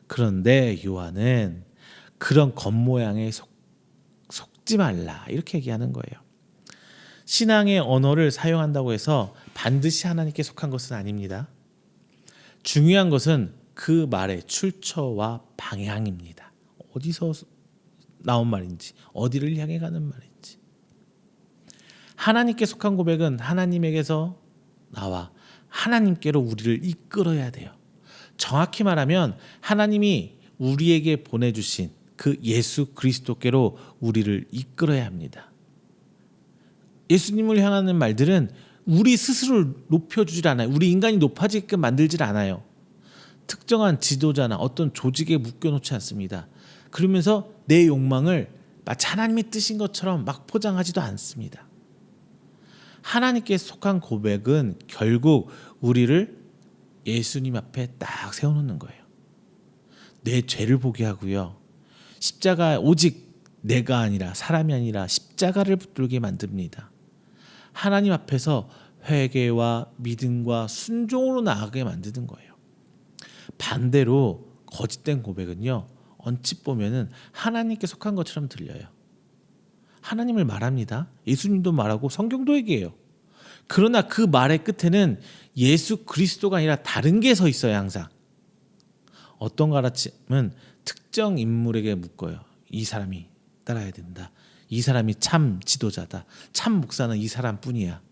S1: 그런데 요한은 그런 겉모양에 속지 말라 이렇게 얘기하는 거예요. 신앙의 언어를 사용한다고 해서 반드시 하나님께 속한 것은 아닙니다. 중요한 것은 그 말의 출처와 방향입니다. 어디서 나온 말인지, 어디를 향해 가는 말인지. 하나님께 속한 고백은 하나님에게서 나와 하나님께로 우리를 이끌어야 돼요. 정확히 말하면 하나님이 우리에게 보내주신 그 예수 그리스도께로 우리를 이끌어야 합니다. 예수님을 향하는 말들은 우리 스스로를 높여주질 않아요. 우리 인간이 높아지게끔 만들질 않아요. 특정한 지도자나 어떤 조직에 묶여놓지 않습니다. 그러면서 내 욕망을 마치 하나님의 뜻인 것처럼 막 포장하지도 않습니다. 하나님께 속한 고백은 결국 우리를 예수님 앞에 딱 세워놓는 거예요. 내 죄를 보게 하고요. 십자가 오직 내가 아니라 사람이 아니라 십자가를 붙들게 만듭니다. 하나님 앞에서 회개와 믿음과 순종으로 나아가게 만드는 거예요. 반대로 거짓된 고백은요. 언뜻 보면은 하나님께 속한 것처럼 들려요. 하나님을 말합니다. 예수님도 말하고 성경도 얘기해요. 그러나 그 말의 끝에는 예수 그리스도가 아니라 다른 게 서 있어요. 항상. 어떤 가르침은 특정 인물에게 묶어요. 이 사람이 따라야 된다. 이 사람이 참 지도자다. 참 목사는 이 사람뿐이야.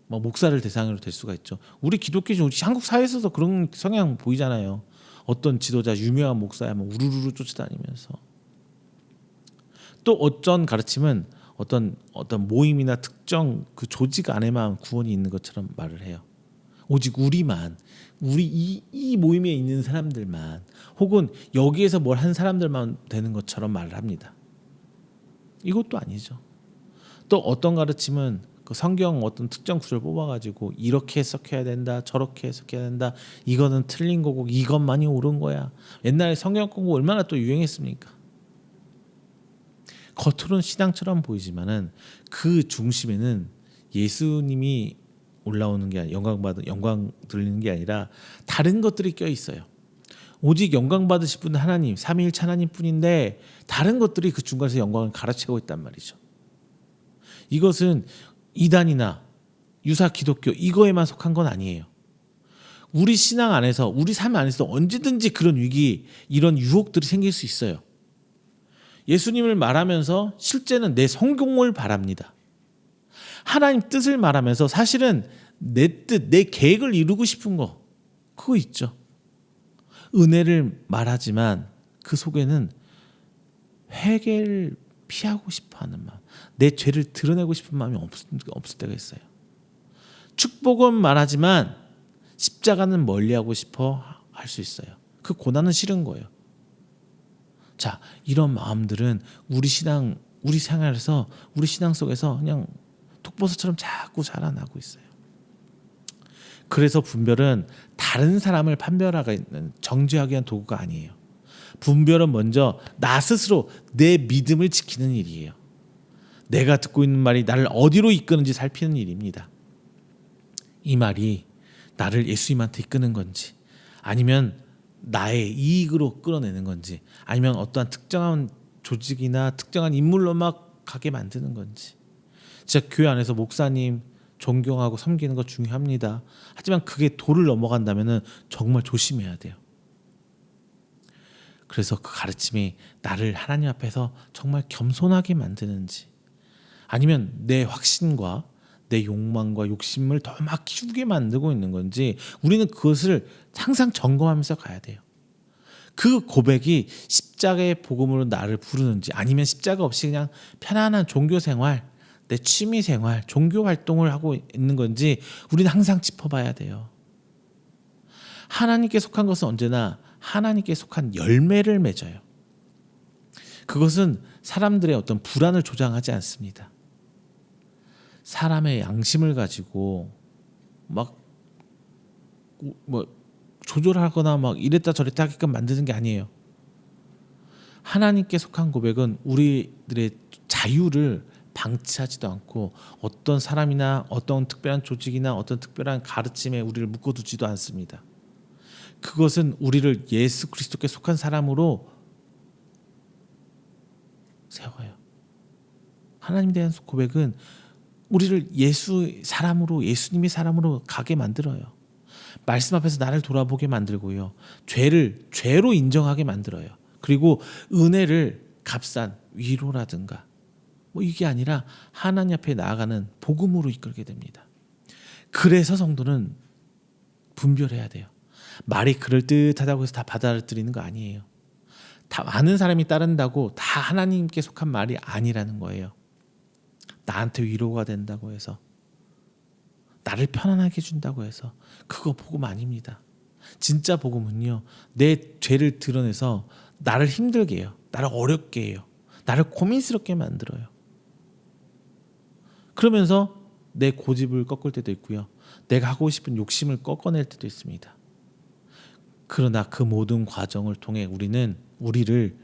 S1: 뭐 목사를 대상으로 될 수가 있죠. 우리 기독교 한국 사회에서도 그런 성향 보이잖아요. 어떤 지도자 유명한 목사야 뭐 우르르 쫓아다니면서. 또 어떤 가르침은 어떤 모임이나 특정 그 조직 안에만 구원이 있는 것처럼 말을 해요. 오직 우리 이 모임에 있는 사람들만 혹은 여기에서 뭘 한 사람들만 되는 것처럼 말을 합니다. 이것도 아니죠. 또 어떤 가르침은 그 성경 어떤 특정 구절을 뽑아가지고 이렇게 해석해야 된다, 저렇게 해석해야 된다, 이거는 틀린 거고 이것만이 옳은 거야. 옛날에 성경 공부 얼마나 또 유행했습니까? 겉으로는 신앙처럼 보이지만은 그 중심에는 예수님이 올라오는 게 아니라 영광 들리는 게 아니라 다른 것들이 껴 있어요. 오직 영광 받으실 분은 하나님, 삼위일체 하나님뿐인데 다른 것들이 그 중간에서 영광을 갈아채고 있단 말이죠. 이것은 이단이나 유사 기독교 이거에만 속한 건 아니에요. 우리 신앙 안에서 우리 삶 안에서 언제든지 그런 위기, 이런 유혹들이 생길 수 있어요. 예수님을 말하면서 실제는 내 성공을 바랍니다. 하나님 뜻을 말하면서 사실은 내 뜻, 내 계획을 이루고 싶은 거 그거 있죠. 은혜를 말하지만 그 속에는 회개를 피하고 싶어하는 마음, 내 죄를 드러내고 싶은 마음이 없을 때가 있어요. 축복은 말하지만 십자가는 멀리하고 싶어 할 수 있어요. 그 고난은 싫은 거예요. 자, 이런 마음들은 우리 생활에서 우리 신앙 속에서 그냥 독버섯처럼 자꾸 자라나고 있어요. 그래서 분별은 다른 사람을 판별하는 정죄하기 위한 도구가 아니에요. 분별은 먼저 나 스스로 내 믿음을 지키는 일이에요. 내가 듣고 있는 말이 나를 어디로 이끄는지 살피는 일입니다. 이 말이 나를 예수님한테 이끄는 건지 아니면 나의 이익으로 끌어내는 건지 아니면 어떠한 특정한 조직이나 특정한 인물로 막 가게 만드는 건지. 진짜 교회 안에서 목사님 존경하고 섬기는 거 중요합니다. 하지만 그게 도를 넘어간다면 정말 조심해야 돼요. 그래서 그 가르침이 나를 하나님 앞에서 정말 겸손하게 만드는지 아니면 내 확신과 내 욕망과 욕심을 더 막 키우게 만들고 있는 건지 우리는 그것을 항상 점검하면서 가야 돼요. 그 고백이 십자가의 복음으로 나를 부르는지 아니면 십자가 없이 그냥 편안한 종교 생활, 내 취미 생활, 종교 활동을 하고 있는 건지 우리는 항상 짚어봐야 돼요. 하나님께 속한 것은 언제나 하나님께 속한 열매를 맺어요. 그것은 사람들의 어떤 불안을 조장하지 않습니다. 사람의 양심을 가지고 막 뭐 조절하거나 막 이랬다 저랬다 하게끔 만드는 게 아니에요. 하나님께 속한 고백은 우리들의 자유를 방치하지도 않고 어떤 사람이나 어떤 특별한 조직이나 어떤 특별한 가르침에 우리를 묶어두지도 않습니다. 그것은 우리를 예수 그리스도께 속한 사람으로 세워요. 하나님에 대한 고백은 우리를 예수님의 사람으로 가게 만들어요. 말씀 앞에서 나를 돌아보게 만들고요. 죄를 죄로 인정하게 만들어요. 그리고 은혜를 값싼 위로라든가 뭐 이게 아니라 하나님 앞에 나아가는 복음으로 이끌게 됩니다. 그래서 성도는 분별해야 돼요. 말이 그럴듯하다고 해서 다 받아들이는 거 아니에요. 다 많은 사람이 따른다고 다 하나님께 속한 말이 아니라는 거예요. 나한테 위로가 된다고 해서 나를 편안하게 해준다고 해서 그거 복음 아닙니다. 진짜 복음은요, 내 죄를 드러내서 나를 힘들게 해요. 나를 어렵게 해요. 나를 고민스럽게 만들어요. 그러면서 내 고집을 꺾을 때도 있고요. 내가 하고 싶은 욕심을 꺾어낼 때도 있습니다. 그러나 그 모든 과정을 통해 우리를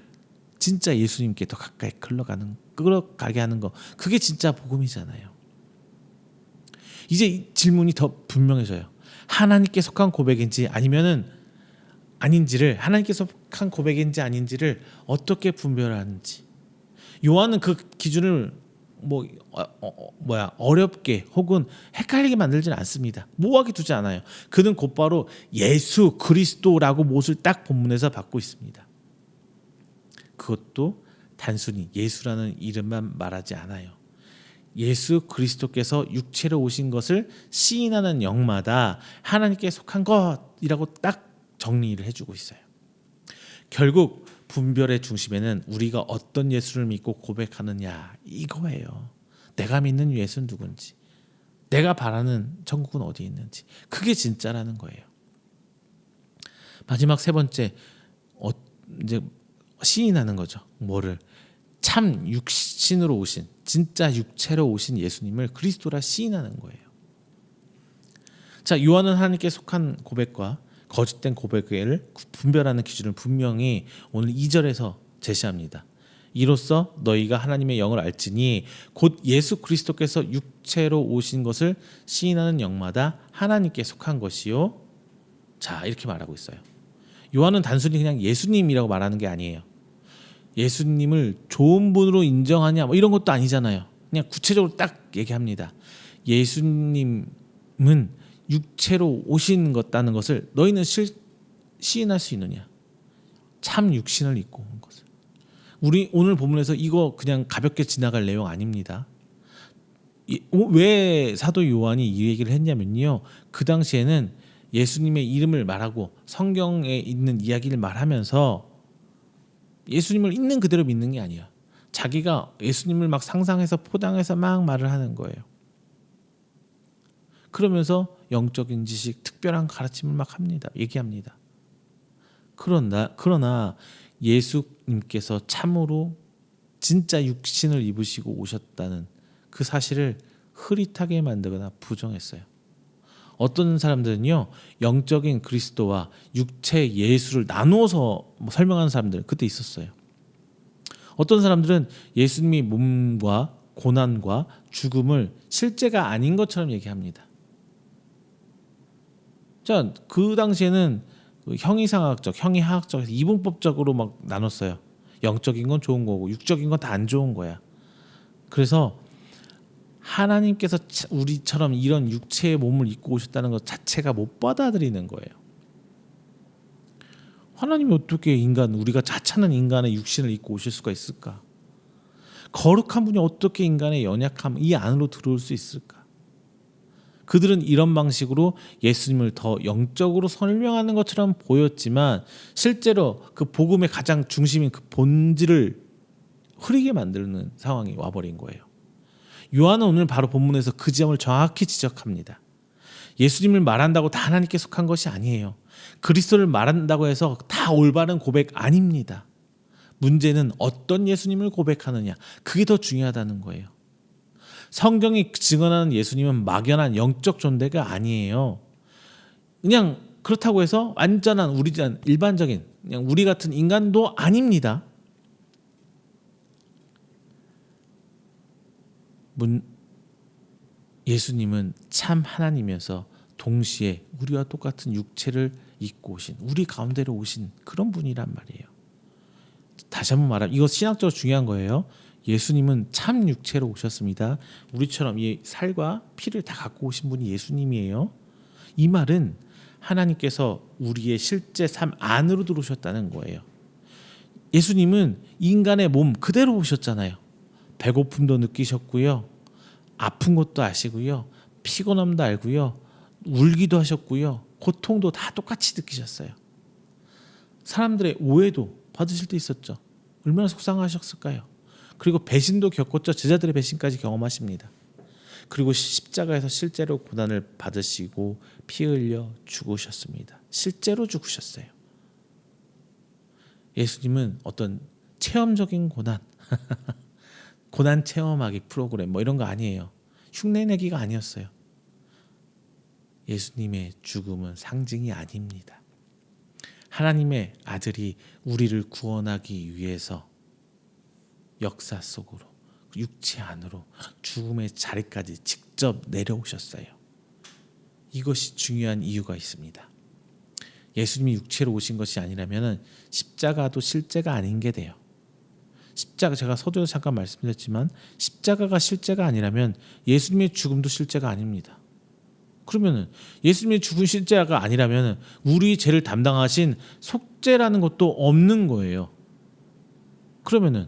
S1: 진짜 예수님께 더 가까이 끌어가게 하는 거, 그게 진짜 복음이잖아요. 이제 이 질문이 더 분명해져요. 하나님께 속한 고백인지 아닌지를 하나님께 속한 고백인지 아닌지를 어떻게 분별하는지. 요한은 그 기준을 어렵게 혹은 헷갈리게 만들지는 않습니다. 모호하게 두지 않아요. 그는 곧바로 예수 그리스도라고 못을 딱 본문에서 받고 있습니다. 그것도 단순히 예수라는 이름만 말하지 않아요. 예수 그리스도께서 육체로 오신 것을 시인하는 영마다 하나님께 속한 것이라고 딱 정리를 해주고 있어요. 결국 분별의 중심에는 우리가 어떤 예수를 믿고 고백하느냐 이거예요. 내가 믿는 예수는 누군지, 내가 바라는 천국은 어디 있는지, 그게 진짜라는 거예요. 마지막 세 번째, 이제 시인하는 거죠. 뭐를? 참 육신으로 오신, 진짜 육체로 오신 예수님을 그리스도라 시인하는 거예요. 자, 요한은 하나님께 속한 고백과 거짓된 고백을 분별하는 기준을 분명히 오늘 2절에서 제시합니다. 이로써 너희가 하나님의 영을 알지니 곧 예수 그리스도께서 육체로 오신 것을 시인하는 영마다 하나님께 속한 것이요. 자, 이렇게 말하고 있어요. 요한은 단순히 그냥 예수님이라고 말하는 게 아니에요. 예수님을 좋은 분으로 인정하냐 뭐 이런 것도 아니잖아요. 그냥 구체적으로 딱 얘기합니다. 예수님은 육체로 오신 것다는 것을 너희는 시인할 수 있느냐? 참 육신을 입고 온 것을. 우리 오늘 본문에서 이거 그냥 가볍게 지나갈 내용 아닙니다. 왜 사도 요한이 이 얘기를 했냐면요. 그 당시에는 예수님의 이름을 말하고 성경에 있는 이야기를 말하면서 예수님을 있는 그대로 믿는 게 아니야. 자기가 예수님을 막 상상해서 포장해서 막 말을 하는 거예요. 그러면서 영적인 지식, 특별한 가르침을 막 합니다. 얘기합니다. 그러나 예수님께서 참으로 진짜 육신을 입으시고 오셨다는 그 사실을 흐릿하게 만들거나 부정했어요. 어떤 사람들은요, 영적인 그리스도와 육체 예수를 나누어서 설명하는 사람들 그때 있었어요. 어떤 사람들은 예수님이 몸과 고난과 죽음을 실제가 아닌 것처럼 얘기합니다. 자, 그 당시에는 형이상학적, 형이하학적, 이분법적으로 막 나눴어요. 영적인 건 좋은 거고 육적인 건 다 안 좋은 거야. 그래서 하나님께서 우리처럼 이런 육체의 몸을 입고 오셨다는 것 자체가 못 받아들이는 거예요. 하나님이 어떻게 우리가 자찬한 인간의 육신을 입고 오실 수가 있을까? 거룩한 분이 어떻게 인간의 연약함 이 안으로 들어올 수 있을까? 그들은 이런 방식으로 예수님을 더 영적으로 설명하는 것처럼 보였지만 실제로 그 복음의 가장 중심인 그 본질을 흐리게 만드는 상황이 와버린 거예요. 요한은 오늘 바로 본문에서 그 점을 정확히 지적합니다. 예수님을 말한다고 다 하나님께 속한 것이 아니에요. 그리스도를 말한다고 해서 다 올바른 고백 아닙니다. 문제는 어떤 예수님을 고백하느냐, 그게 더 중요하다는 거예요. 성경이 증언하는 예수님은 막연한 영적 존재가 아니에요. 그냥 그렇다고 해서 완전한 일반적인 그냥 우리 같은 인간도 아닙니다. 예수님은 참 하나님이어서 동시에 우리와 똑같은 육체를 입고 오신, 우리 가운데로 오신 그런 분이란 말이에요. 다시 한번 말하면 이거 신학적으로 중요한 거예요. 예수님은 참 육체로 오셨습니다. 우리처럼 이 살과 피를 다 갖고 오신 분이 예수님이에요. 이 말은 하나님께서 우리의 실제 삶 안으로 들어오셨다는 거예요. 예수님은 인간의 몸 그대로 오셨잖아요. 배고픔도 느끼셨고요. 아픈 것도 아시고요. 피곤함도 알고요. 울기도 하셨고요. 고통도 다 똑같이 느끼셨어요. 사람들의 오해도 받으실 때 있었죠. 얼마나 속상하셨을까요? 그리고 배신도 겪었죠. 제자들의 배신까지 경험하십니다. 그리고 십자가에서 실제로 고난을 받으시고 피 흘려 죽으셨습니다. 실제로 죽으셨어요. 예수님은 어떤 체험적인 고난 고난 체험하기 프로그램 뭐 이런 거 아니에요. 흉내내기가 아니었어요. 예수님의 죽음은 상징이 아닙니다. 하나님의 아들이 우리를 구원하기 위해서 역사 속으로 육체 안으로 죽음의 자리까지 직접 내려오셨어요. 이것이 중요한 이유가 있습니다. 예수님이 육체로 오신 것이 아니라면 십자가도 실제가 아닌 게 돼요. 십자가, 제가 서두에서 잠깐 말씀드렸지만 십자가가 실제가 아니라면 예수님의 죽음도 실제가 아닙니다. 그러면은 예수님의 죽은 실제가 아니라면 우리 죄를 담당하신 속죄라는 것도 없는 거예요. 그러면은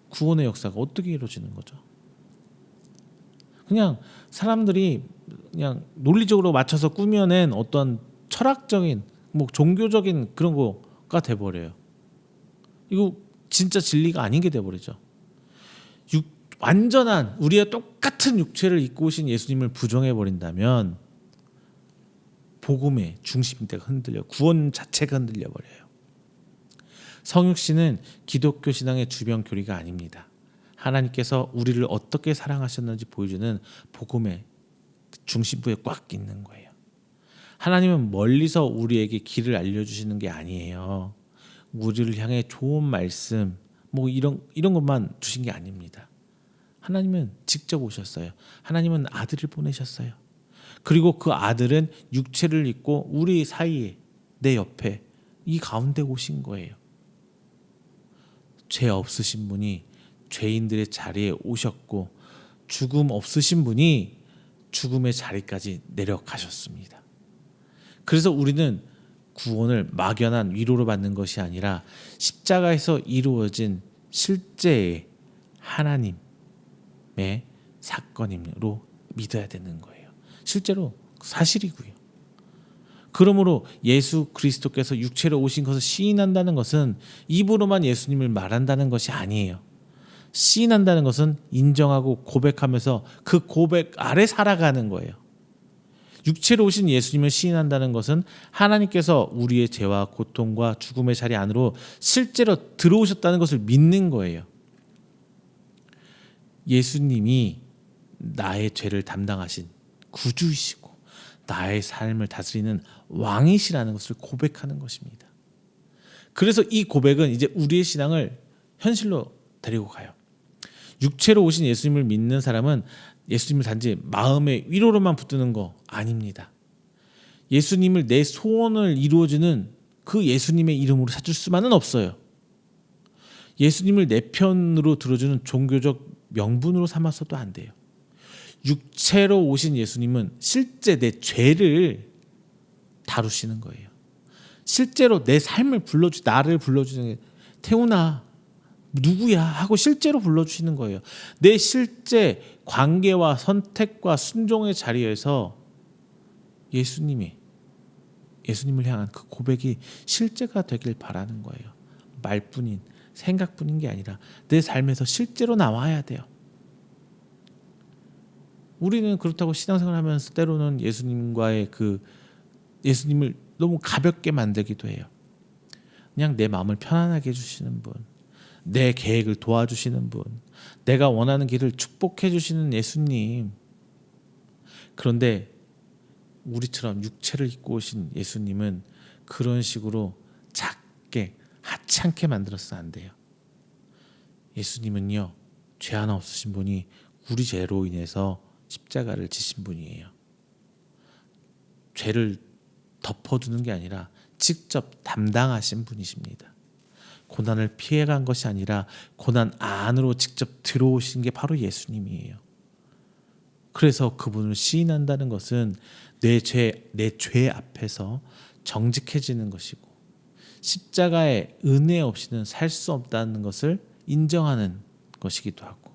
S1: 구원의 역사가 어떻게 이루어지는 거죠? 그냥 사람들이 그냥 논리적으로 맞춰서 꾸며낸 어떤 철학적인 뭐 종교적인 그런 거가 돼버려요. 이거 진짜 진리가 아닌 게 돼버리죠. 완전한 우리와 똑같은 육체를 입고 오신 예수님을 부정해 버린다면 복음의 중심대가 흔들려 구원 자체가 흔들려 버려요. 성육신은 기독교 신앙의 주변 교리가 아닙니다. 하나님께서 우리를 어떻게 사랑하셨는지 보여주는 복음의 중심부에 꽉 있는 거예요. 하나님은 멀리서 우리에게 길을 알려주시는 게 아니에요. 우리를 향해 좋은 말씀 뭐 이런 것만 주신 게 아닙니다. 하나님은 직접 오셨어요. 하나님은 아들을 보내셨어요. 그리고 그 아들은 육체를 입고 우리 사이에 내 옆에 이 가운데 오신 거예요. 죄 없으신 분이 죄인들의 자리에 오셨고 죽음 없으신 분이 죽음의 자리까지 내려가셨습니다. 그래서 우리는 구원을 막연한 위로로 받는 것이 아니라 십자가에서 이루어진 실제의 하나님의 사건으로 믿어야 되는 거예요. 실제로 사실이고요. 그러므로 예수 그리스도께서 육체로 오신 것을 시인한다는 것은 입으로만 예수님을 말한다는 것이 아니에요. 시인한다는 것은 인정하고 고백하면서 그 고백 아래 살아가는 거예요. 육체로 오신 예수님을 시인한다는 것은 하나님께서 우리의 죄와 고통과 죽음의 자리 안으로 실제로 들어오셨다는 것을 믿는 거예요. 예수님이 나의 죄를 담당하신 구주이시고 나의 삶을 다스리는 왕이시라는 것을 고백하는 것입니다. 그래서 이 고백은 이제 우리의 신앙을 현실로 데리고 가요. 육체로 오신 예수님을 믿는 사람은 예수님을 단지 마음의 위로로만 붙드는 거 아닙니다. 예수님을 내 소원을 이루어주는 그 예수님의 이름으로 찾을 수만은 없어요. 예수님을 내 편으로 들어주는 종교적 명분으로 삼아서도 안 돼요. 육체로 오신 예수님은 실제 내 죄를 다루시는 거예요. 실제로 내 삶을 나를 불러주는 게 태훈아 누구야 하고 실제로 불러주시는 거예요. 내 실제 관계와 선택과 순종의 자리에서 예수님을 향한 그 고백이 실제가 되길 바라는 거예요. 말뿐인 생각뿐인 게 아니라 내 삶에서 실제로 나와야 돼요. 우리는 그렇다고 신앙생활 하면서 때로는 예수님을 너무 가볍게 만들기도 해요. 그냥 내 마음을 편안하게 해주시는 분, 내 계획을 도와주시는 분, 내가 원하는 길을 축복해 주시는 예수님. 그런데 우리처럼 육체를 입고 오신 예수님은 그런 식으로 작게 하찮게 만들어서 안 돼요. 예수님은요, 죄 하나 없으신 분이 우리 죄로 인해서 십자가를 지신 분이에요. 죄를 덮어두는 게 아니라 직접 담당하신 분이십니다. 고난을 피해간 것이 아니라 고난 안으로 직접 들어오신 게 바로 예수님이에요. 그래서 그분을 시인한다는 것은 내 죄 앞에서 정직해지는 것이고 십자가의 은혜 없이는 살 수 없다는 것을 인정하는 것이기도 하고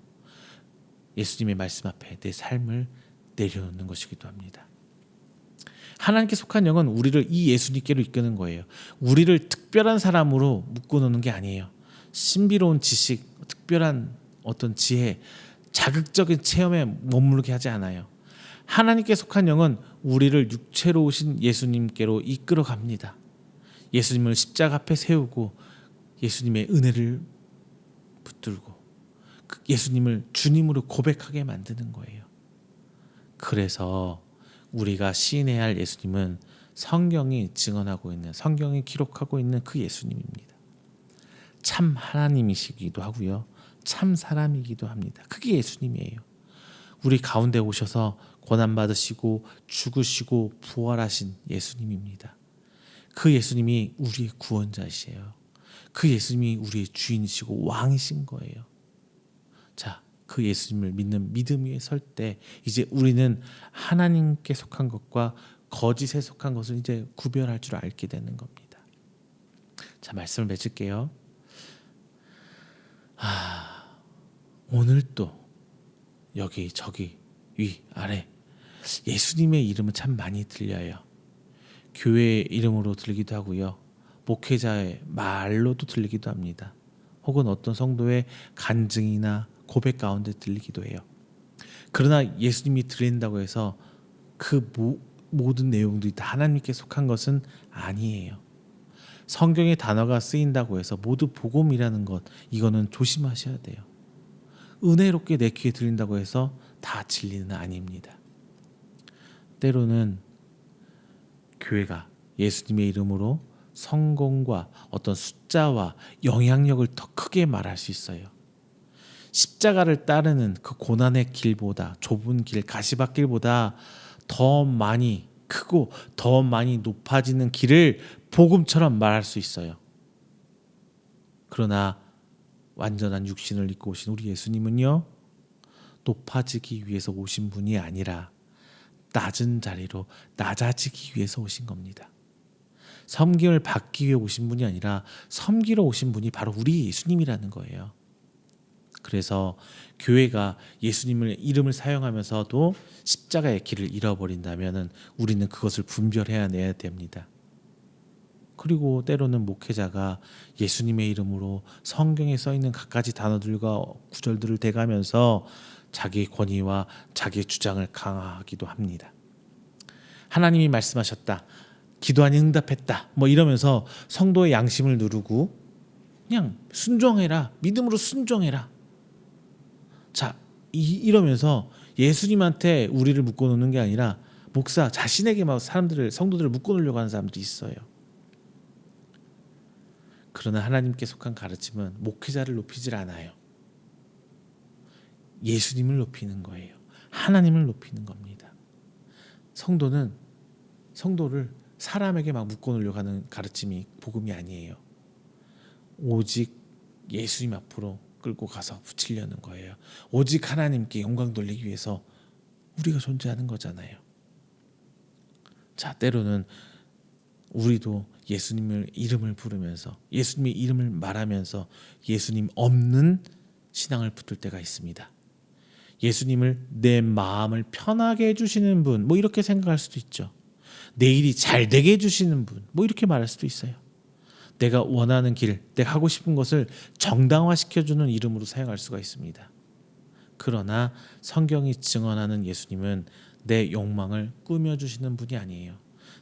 S1: 예수님의 말씀 앞에 내 삶을 내려놓는 것이기도 합니다. 하나님께 속한 영은 우리를 이 예수님께로 이끄는 거예요. 우리를 특별한 사람으로 묶어놓는 게 아니에요. 신비로운 지식, 특별한 어떤 지혜, 자극적인 체험에 머무르게 하지 않아요. 하나님께 속한 영은 우리를 육체로 오신 예수님께로 이끌어 갑니다. 예수님을 십자가 앞에 세우고 예수님의 은혜를 붙들고 예수님을 주님으로 고백하게 만드는 거예요. 그래서 우리가 시인해야 할 예수님은 성경이 증언하고 있는, 성경이 기록하고 있는 그 예수님입니다. 참 하나님이시기도 하고요, 참 사람이기도 합니다. 그게 예수님이에요. 우리 가운데 오셔서 고난받으시고 죽으시고 부활하신 예수님입니다. 그 예수님이 우리의 구원자이세요. 그 예수님이 우리의 주인이시고 왕이신 거예요. 자, 그 예수님을 믿는 믿음 위에 설 때 이제 우리는 하나님께 속한 것과 거짓에 속한 것을 이제 구별할 줄 알게 되는 겁니다. 자, 말씀을 맺을게요. 오늘 또 여기 저기 위, 아래. 예수님의 이름은 참 많이 들려요. 교회의 이름으로 들리기도 하고요. 목회자의 말로도 들리기도 합니다. 혹은 어떤 성도의 간증이나 고백 가운데 들리기도 해요. 그러나 예수님이 들린다고 해서 그 모든 내용들이 다 하나님께 속한 것은 아니에요. 성경의 단어가 쓰인다고 해서 모두 복음이라는 것, 이거는 조심하셔야 돼요. 은혜롭게 내 귀에 들린다고 해서 다 진리는 아닙니다. 때로는 교회가 예수님의 이름으로 성공과 어떤 숫자와 영향력을 더 크게 말할 수 있어요. 십자가를 따르는 그 고난의 길보다, 좁은 길, 가시밭길보다 더 많이 크고 더 많이 높아지는 길을 복음처럼 말할 수 있어요. 그러나 완전한 육신을 입고 오신 우리 예수님은요, 높아지기 위해서 오신 분이 아니라 낮은 자리로 낮아지기 위해서 오신 겁니다. 섬김을 받기 위해 오신 분이 아니라 섬기러 오신 분이 바로 우리 예수님이라는 거예요. 그래서 교회가 예수님의 이름을 사용하면서도 십자가의 길을 잃어버린다면 우리는 그것을 분별해야 됩니다. 그리고 때로는 목회자가 예수님의 이름으로 성경에 써있는 갖가지 단어들과 구절들을 대가면서 자기 권위와 자기의 주장을 강화하기도 합니다. 하나님이 말씀하셨다, 기도하니 응답했다, 이러면서 성도의 양심을 누르고 그냥 순종해라, 믿음으로 순종해라. 자, 이러면서 예수님한테 우리를 묶어놓는 게 아니라 목사 자신에게 막 성도들을 묶어놓으려고 하는 사람들이 있어요. 그러나 하나님께 속한 가르침은 목회자를 높이질 않아요. 예수님을 높이는 거예요. 하나님을 높이는 겁니다. 성도를 사람에게 막 묶어놓으려고 하는 가르침이 복음이 아니에요. 오직 예수님 앞으로 끌고 가서 붙이려는 거예요. 오직 하나님께 영광 돌리기 위해서 우리가 존재하는 거잖아요. 자, 때로는 우리도 예수님의 이름을 부르면서 예수님의 이름을 말하면서 예수님 없는 신앙을 붙들 때가 있습니다. 예수님을 내 마음을 편하게 해주시는 분, 이렇게 생각할 수도 있죠. 내 일이 잘 되게 해주시는 분, 이렇게 말할 수도 있어요. 내가 원하는 길, 내가 하고 싶은 것을 정당화시켜주는 이름으로 사용할 수가 있습니다. 그러나 성경이 증언하는 예수님은 내 욕망을 꾸며주시는 분이 아니에요.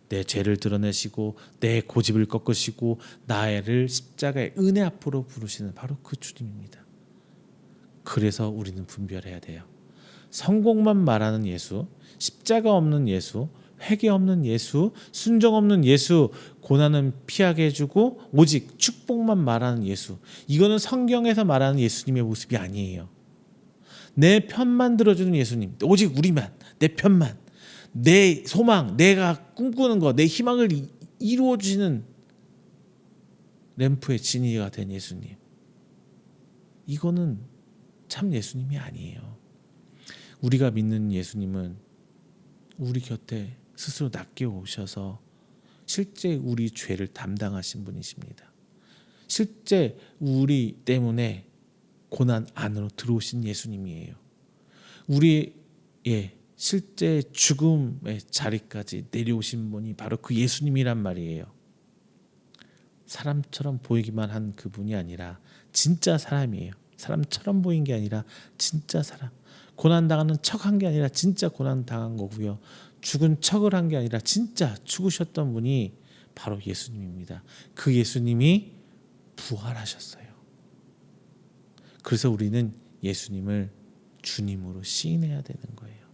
S1: 내 죄를 드러내시고 내 고집을 꺾으시고 나를 십자가의 은혜 앞으로 부르시는 바로 그 주님입니다. 그래서 우리는 분별해야 돼요. 성공만 말하는 예수, 십자가 없는 예수, 회개 없는 예수, 순종 없는 예수, 고난은 피하게 해주고 오직 축복만 말하는 예수, 이거는 성경에서 말하는 예수님의 모습이 아니에요. 내 편만 들어주는 예수님, 오직 우리만, 내 편만, 내 소망, 내가 꿈꾸는 거, 내 희망을 이루어주시는 램프의 진이가 된 예수님, 이거는 참 예수님이 아니에요. 우리가 믿는 예수님은 우리 곁에 스스로 낮게 오셔서 실제 우리 죄를 담당하신 분이십니다. 실제 우리 때문에 고난 안으로 들어오신 예수님이에요. 우리의 실제 죽음의 자리까지 내려오신 분이 바로 그 예수님이란 말이에요. 사람처럼 보이기만 한 그분이 아니라 진짜 사람이에요. 사람처럼 보인 게 아니라 진짜 사람. 고난당하는 척한 게 아니라 진짜 고난당한 거고요. 죽은 척을 한 게 아니라 진짜 죽으셨던 분이 바로 예수님입니다. 그 예수님이 부활하셨어요. 그래서 우리는 예수님을 주님으로 시인해야 되는 거예요.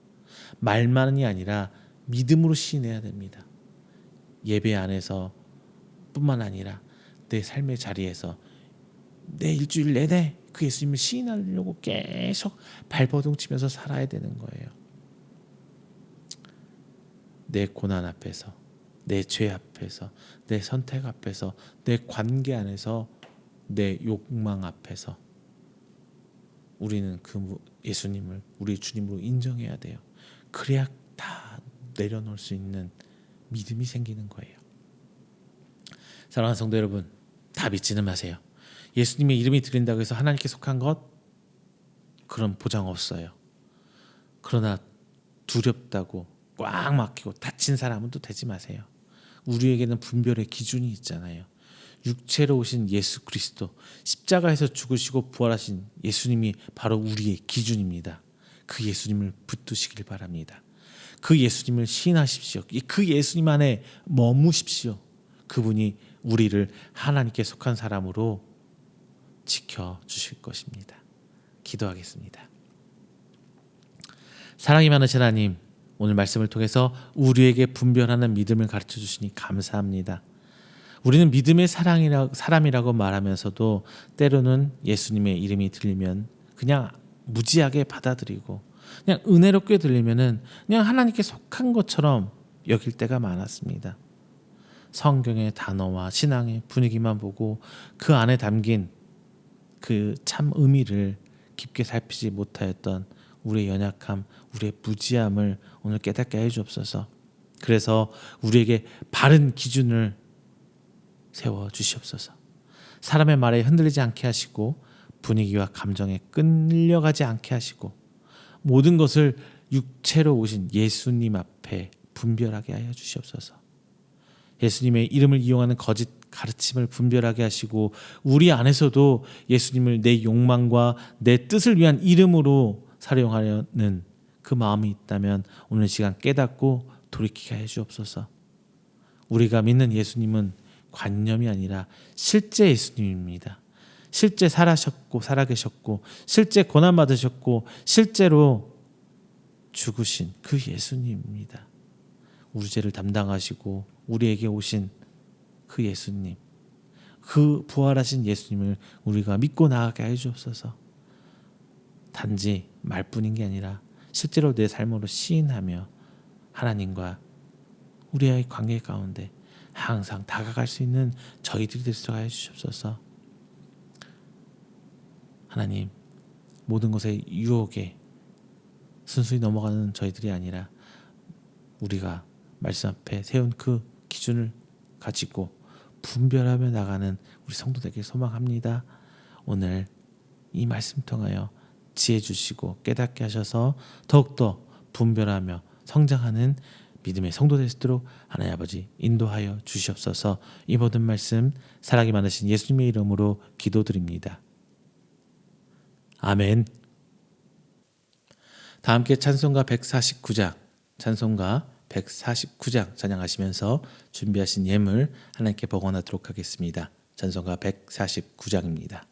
S1: 말만이 아니라 믿음으로 시인해야 됩니다. 예배 안에서 뿐만 아니라 내 삶의 자리에서 내 일주일 내내 그 예수님을 시인하려고 계속 발버둥 치면서 살아야 되는 거예요. 내 고난 앞에서, 내 죄 앞에서, 내 선택 앞에서, 내 관계 안에서, 내 욕망 앞에서 우리는 그 예수님을 우리 주님으로 인정해야 돼요. 그래야 다 내려놓을 수 있는 믿음이 생기는 거예요. 사랑하는 성도 여러분, 다 믿지는 마세요. 예수님의 이름이 들린다고 해서 하나님께 속한 것, 그런 보장 없어요. 그러나 두렵다고 꽉 막히고 다친 사람은 또 되지 마세요. 우리에게는 분별의 기준이 있잖아요. 육체로 오신 예수 그리스도, 십자가에서 죽으시고 부활하신 예수님이 바로 우리의 기준입니다. 그 예수님을 붙드시길 바랍니다. 그 예수님을 시인하십시오. 그 예수님 안에 머무십시오. 그분이 우리를 하나님께 속한 사람으로 지켜주실 것입니다. 기도하겠습니다. 사랑이 많으신 하나님, 오늘 말씀을 통해서 우리에게 분별하는 믿음을 가르쳐 주시니 감사합니다. 우리는 믿음의 사람이라고 말하면서도 때로는 예수님의 이름이 들리면 그냥 무지하게 받아들이고 그냥 은혜롭게 들리면은 그냥 하나님께 속한 것처럼 여길 때가 많았습니다. 성경의 단어와 신앙의 분위기만 보고 그 안에 담긴 그 참 의미를 깊게 살피지 못하였던 우리의 연약함, 우리의 무지함을 오늘 깨닫게 해주옵소서. 그래서 우리에게 바른 기준을 세워 주시옵소서. 사람의 말에 흔들리지 않게 하시고 분위기와 감정에 끌려가지 않게 하시고 모든 것을 육체로 오신 예수님 앞에 분별하게 하여 주시옵소서. 예수님의 이름을 이용하는 거짓 가르침을 분별하게 하시고 우리 안에서도 예수님을 내 욕망과 내 뜻을 위한 이름으로 사용하려는 그 마음이 있다면 오늘 시간 깨닫고 돌이키게 해 주옵소서. 우리가 믿는 예수님은 관념이 아니라 실제 예수님입니다. 실제 살아계셨고 실제 고난받으셨고 실제로 죽으신 그 예수님입니다. 우리 죄를 담당하시고 우리에게 오신 그 예수님, 그 부활하신 예수님을 우리가 믿고 나아가게 해 주옵소서. 단지 말뿐인 게 아니라 실제로 내 삶으로 시인하며 하나님과 우리의 관계 가운데 항상 다가갈 수 있는 저희들이 되도록 하여 주시옵소서. 하나님, 모든 것의 유혹에 순순히 넘어가는 저희들이 아니라 우리가 말씀 앞에 세운 그 기준을 가지고 분별하며 나가는 우리 성도 되길 소망합니다. 오늘 이 말씀 통하여 지혜 주시고 깨닫게 하셔서 더욱더 분별하며 성장하는 믿음의 성도 될 수 있도록 하나님 아버지 인도하여 주시옵소서. 이 모든 말씀 사랑이 많으신 예수님의 이름으로 기도드립니다. 아멘. 다 함께 찬송가 149장 찬양하시면서 준비하신 예물 하나님께 복원하도록 하겠습니다. 찬송가 149장입니다.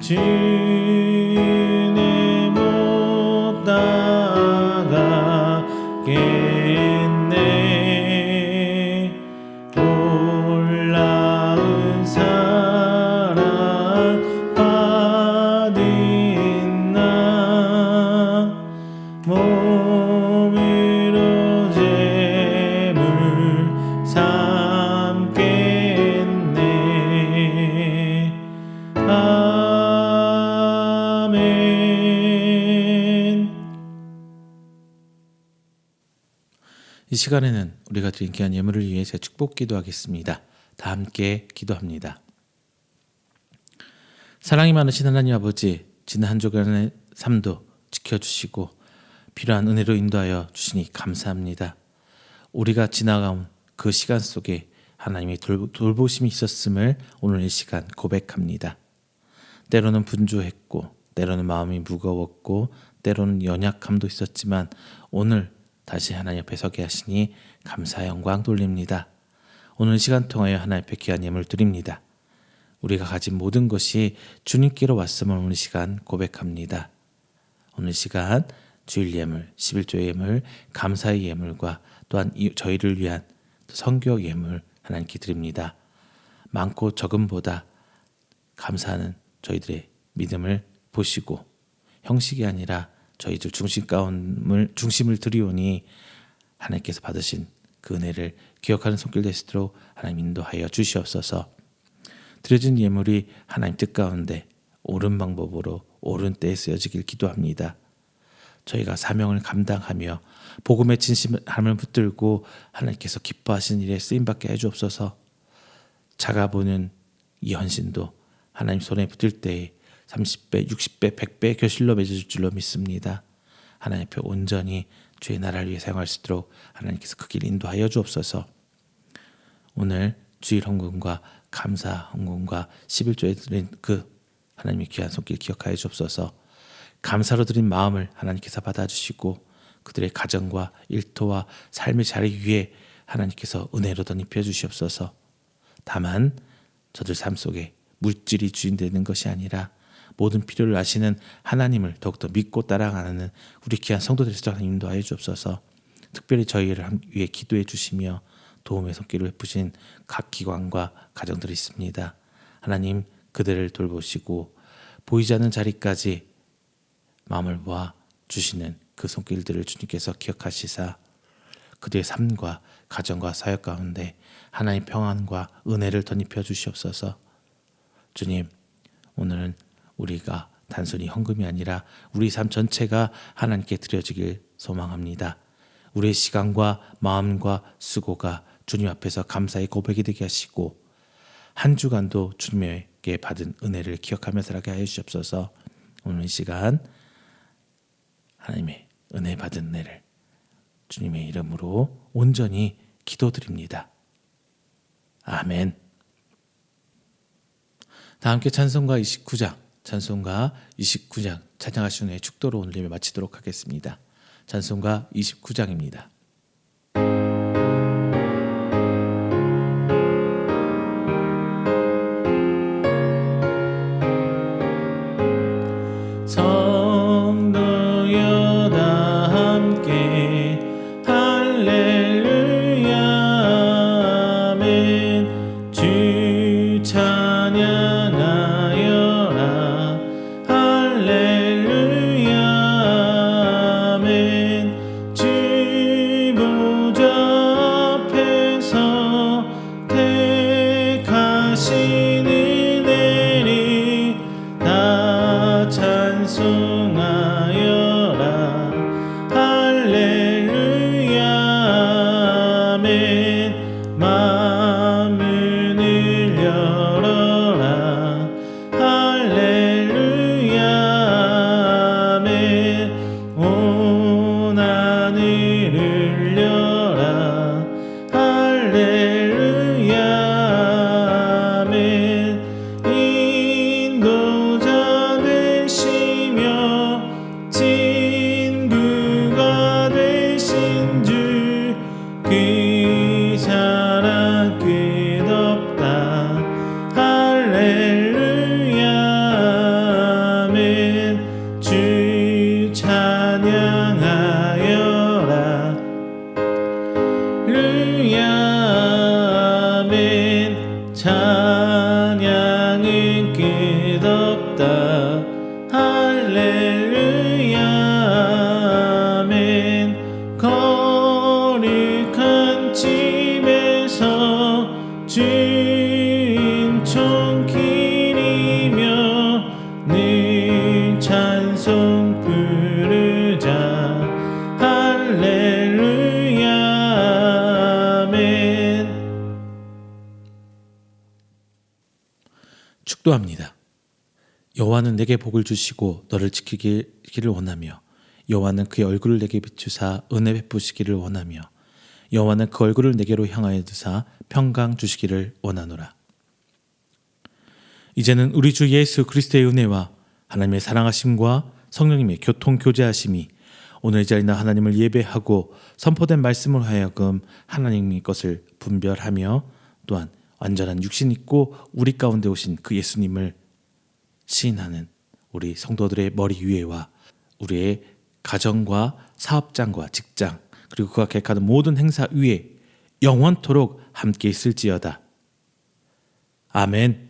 S1: 주님 못 나가겠네. 올라은 사랑 받은 나 몸으로 제물 삼겠네. 아멘. 이 시간에는 우리가 드린 귀한 예물을 위해 제 축복 기도하겠습니다. 다 함께 기도합니다. 사랑이 많으신 하나님 아버지, 지난 한 주간의 삶도 지켜주시고 필요한 은혜로 인도하여 주시니 감사합니다. 우리가 지나가온 그 시간 속에 하나님의 돌보심이 있었음을 오늘 이 시간 고백합니다. 때로는 분주했고, 때로는 마음이 무거웠고, 때로는 연약함도 있었지만 오늘 다시 하나님 앞에 서게 하시니 감사 영광 돌립니다. 오늘 시간 통하여 하나님 앞에 귀한 예물 드립니다. 우리가 가진 모든 것이 주님께로 왔음을 오늘 시간 고백합니다. 오늘 시간 주일 예물, 11조 예물, 감사의 예물과 또한 저희를 위한 선교 예물 하나님께 드립니다. 많고 적음보다 감사하는 저희들의 믿음을 보시고 형식이 아니라 저희들 중심을 드리오니 하나님께서 받으신 그 은혜를 기억하는 손길 되시도록 하나님 인도하여 주시옵소서. 드려진 예물이 하나님 뜻 가운데 옳은 방법으로 옳은 때에 쓰여지길 기도합니다. 저희가 사명을 감당하며 복음의 진실함을 붙들고 하나님께서 기뻐하신 일에 쓰임받게 해주옵소서. 작아보는 이 헌신도 하나님 손에 붙을 때에 30배, 60배, 100배 교실로 맺어줄 줄로 믿습니다. 하나님 앞에 온전히 주의 나라를 위해 사용할 수 있도록 하나님께서 그 길 인도하여 주옵소서. 오늘 주일 헌금과 감사 헌금과 11조에 드린 그 하나님의 귀한 손길 기억하여 주옵소서. 감사로 드린 마음을 하나님께서 받아주시고 그들의 가정과 일터와 삶의 자리 위에 하나님께서 은혜로 덧입혀 주시옵소서. 다만 저들 삶 속에 물질이 주인 되는 것이 아니라 모든 필요를 아시는 하나님을 더욱더 믿고 따라가는 우리 귀한 성도들의 수장을 인도하여 주옵소서. 특별히 저희를 위해 기도해 주시며 도움의 손길을 베푸신 각 기관과 가정들이 있습니다. 하나님 그들을 돌보시고 보이지 않는 자리까지 마음을 모아 주시는 그 손길들을 주님께서 기억하시사 그들의 삶과 가정과 사역 가운데 하나님 평안과 은혜를 덧입혀 주시옵소서. 주님, 오늘은 우리가 단순히 헌금이 아니라 우리 삶 전체가 하나님께 드려지길 소망합니다. 우리의 시간과 마음과 수고가 주님 앞에서 감사의 고백이 되게 하시고 한 주간도 주님에게 받은 은혜를 기억하며 살아가게 하여 주시옵소서. 오늘 이 시간 하나님의 은혜 받은 은혜를 주님의 이름으로 온전히 기도드립니다. 아멘. 다 함께 찬송가 29장 찬양하시는 후에 축도로 오늘 예배 마치도록 하겠습니다. 찬송가 29장입니다. 성도여 다 함께 할렐루야 아멘. 주 찬양하여라 할렐루야 아멘. 주 끝없다. 할렐루야 아멘. 거룩한 집에서 주인 총기리며 늘 찬송 부르자. 할렐루야 아멘. 축도합니다. 여호와는 내게 복을 주시고 너를 지키기를 원하며, 여호와는 그의 얼굴을 내게 비추사 은혜 베푸시기를 원하며, 여호와는 그 얼굴을 내게로 향하여 드사 평강 주시기를 원하노라. 이제는 우리 주 예수 그리스도의 은혜와 하나님의 사랑하심과 성령님의 교통 교제하심이 오늘 이 자리나 하나님을 예배하고 선포된 말씀을 하여금 하나님의 것을 분별하며, 또한 완전한 육신 있고 우리 가운데 오신 그 예수님을 시인하는 우리 성도들의 머리 위에와 우리의 가정과 사업장과 직장, 그리고 그가 계획하는 모든 행사 위에 영원토록 함께 있을지어다. 아멘.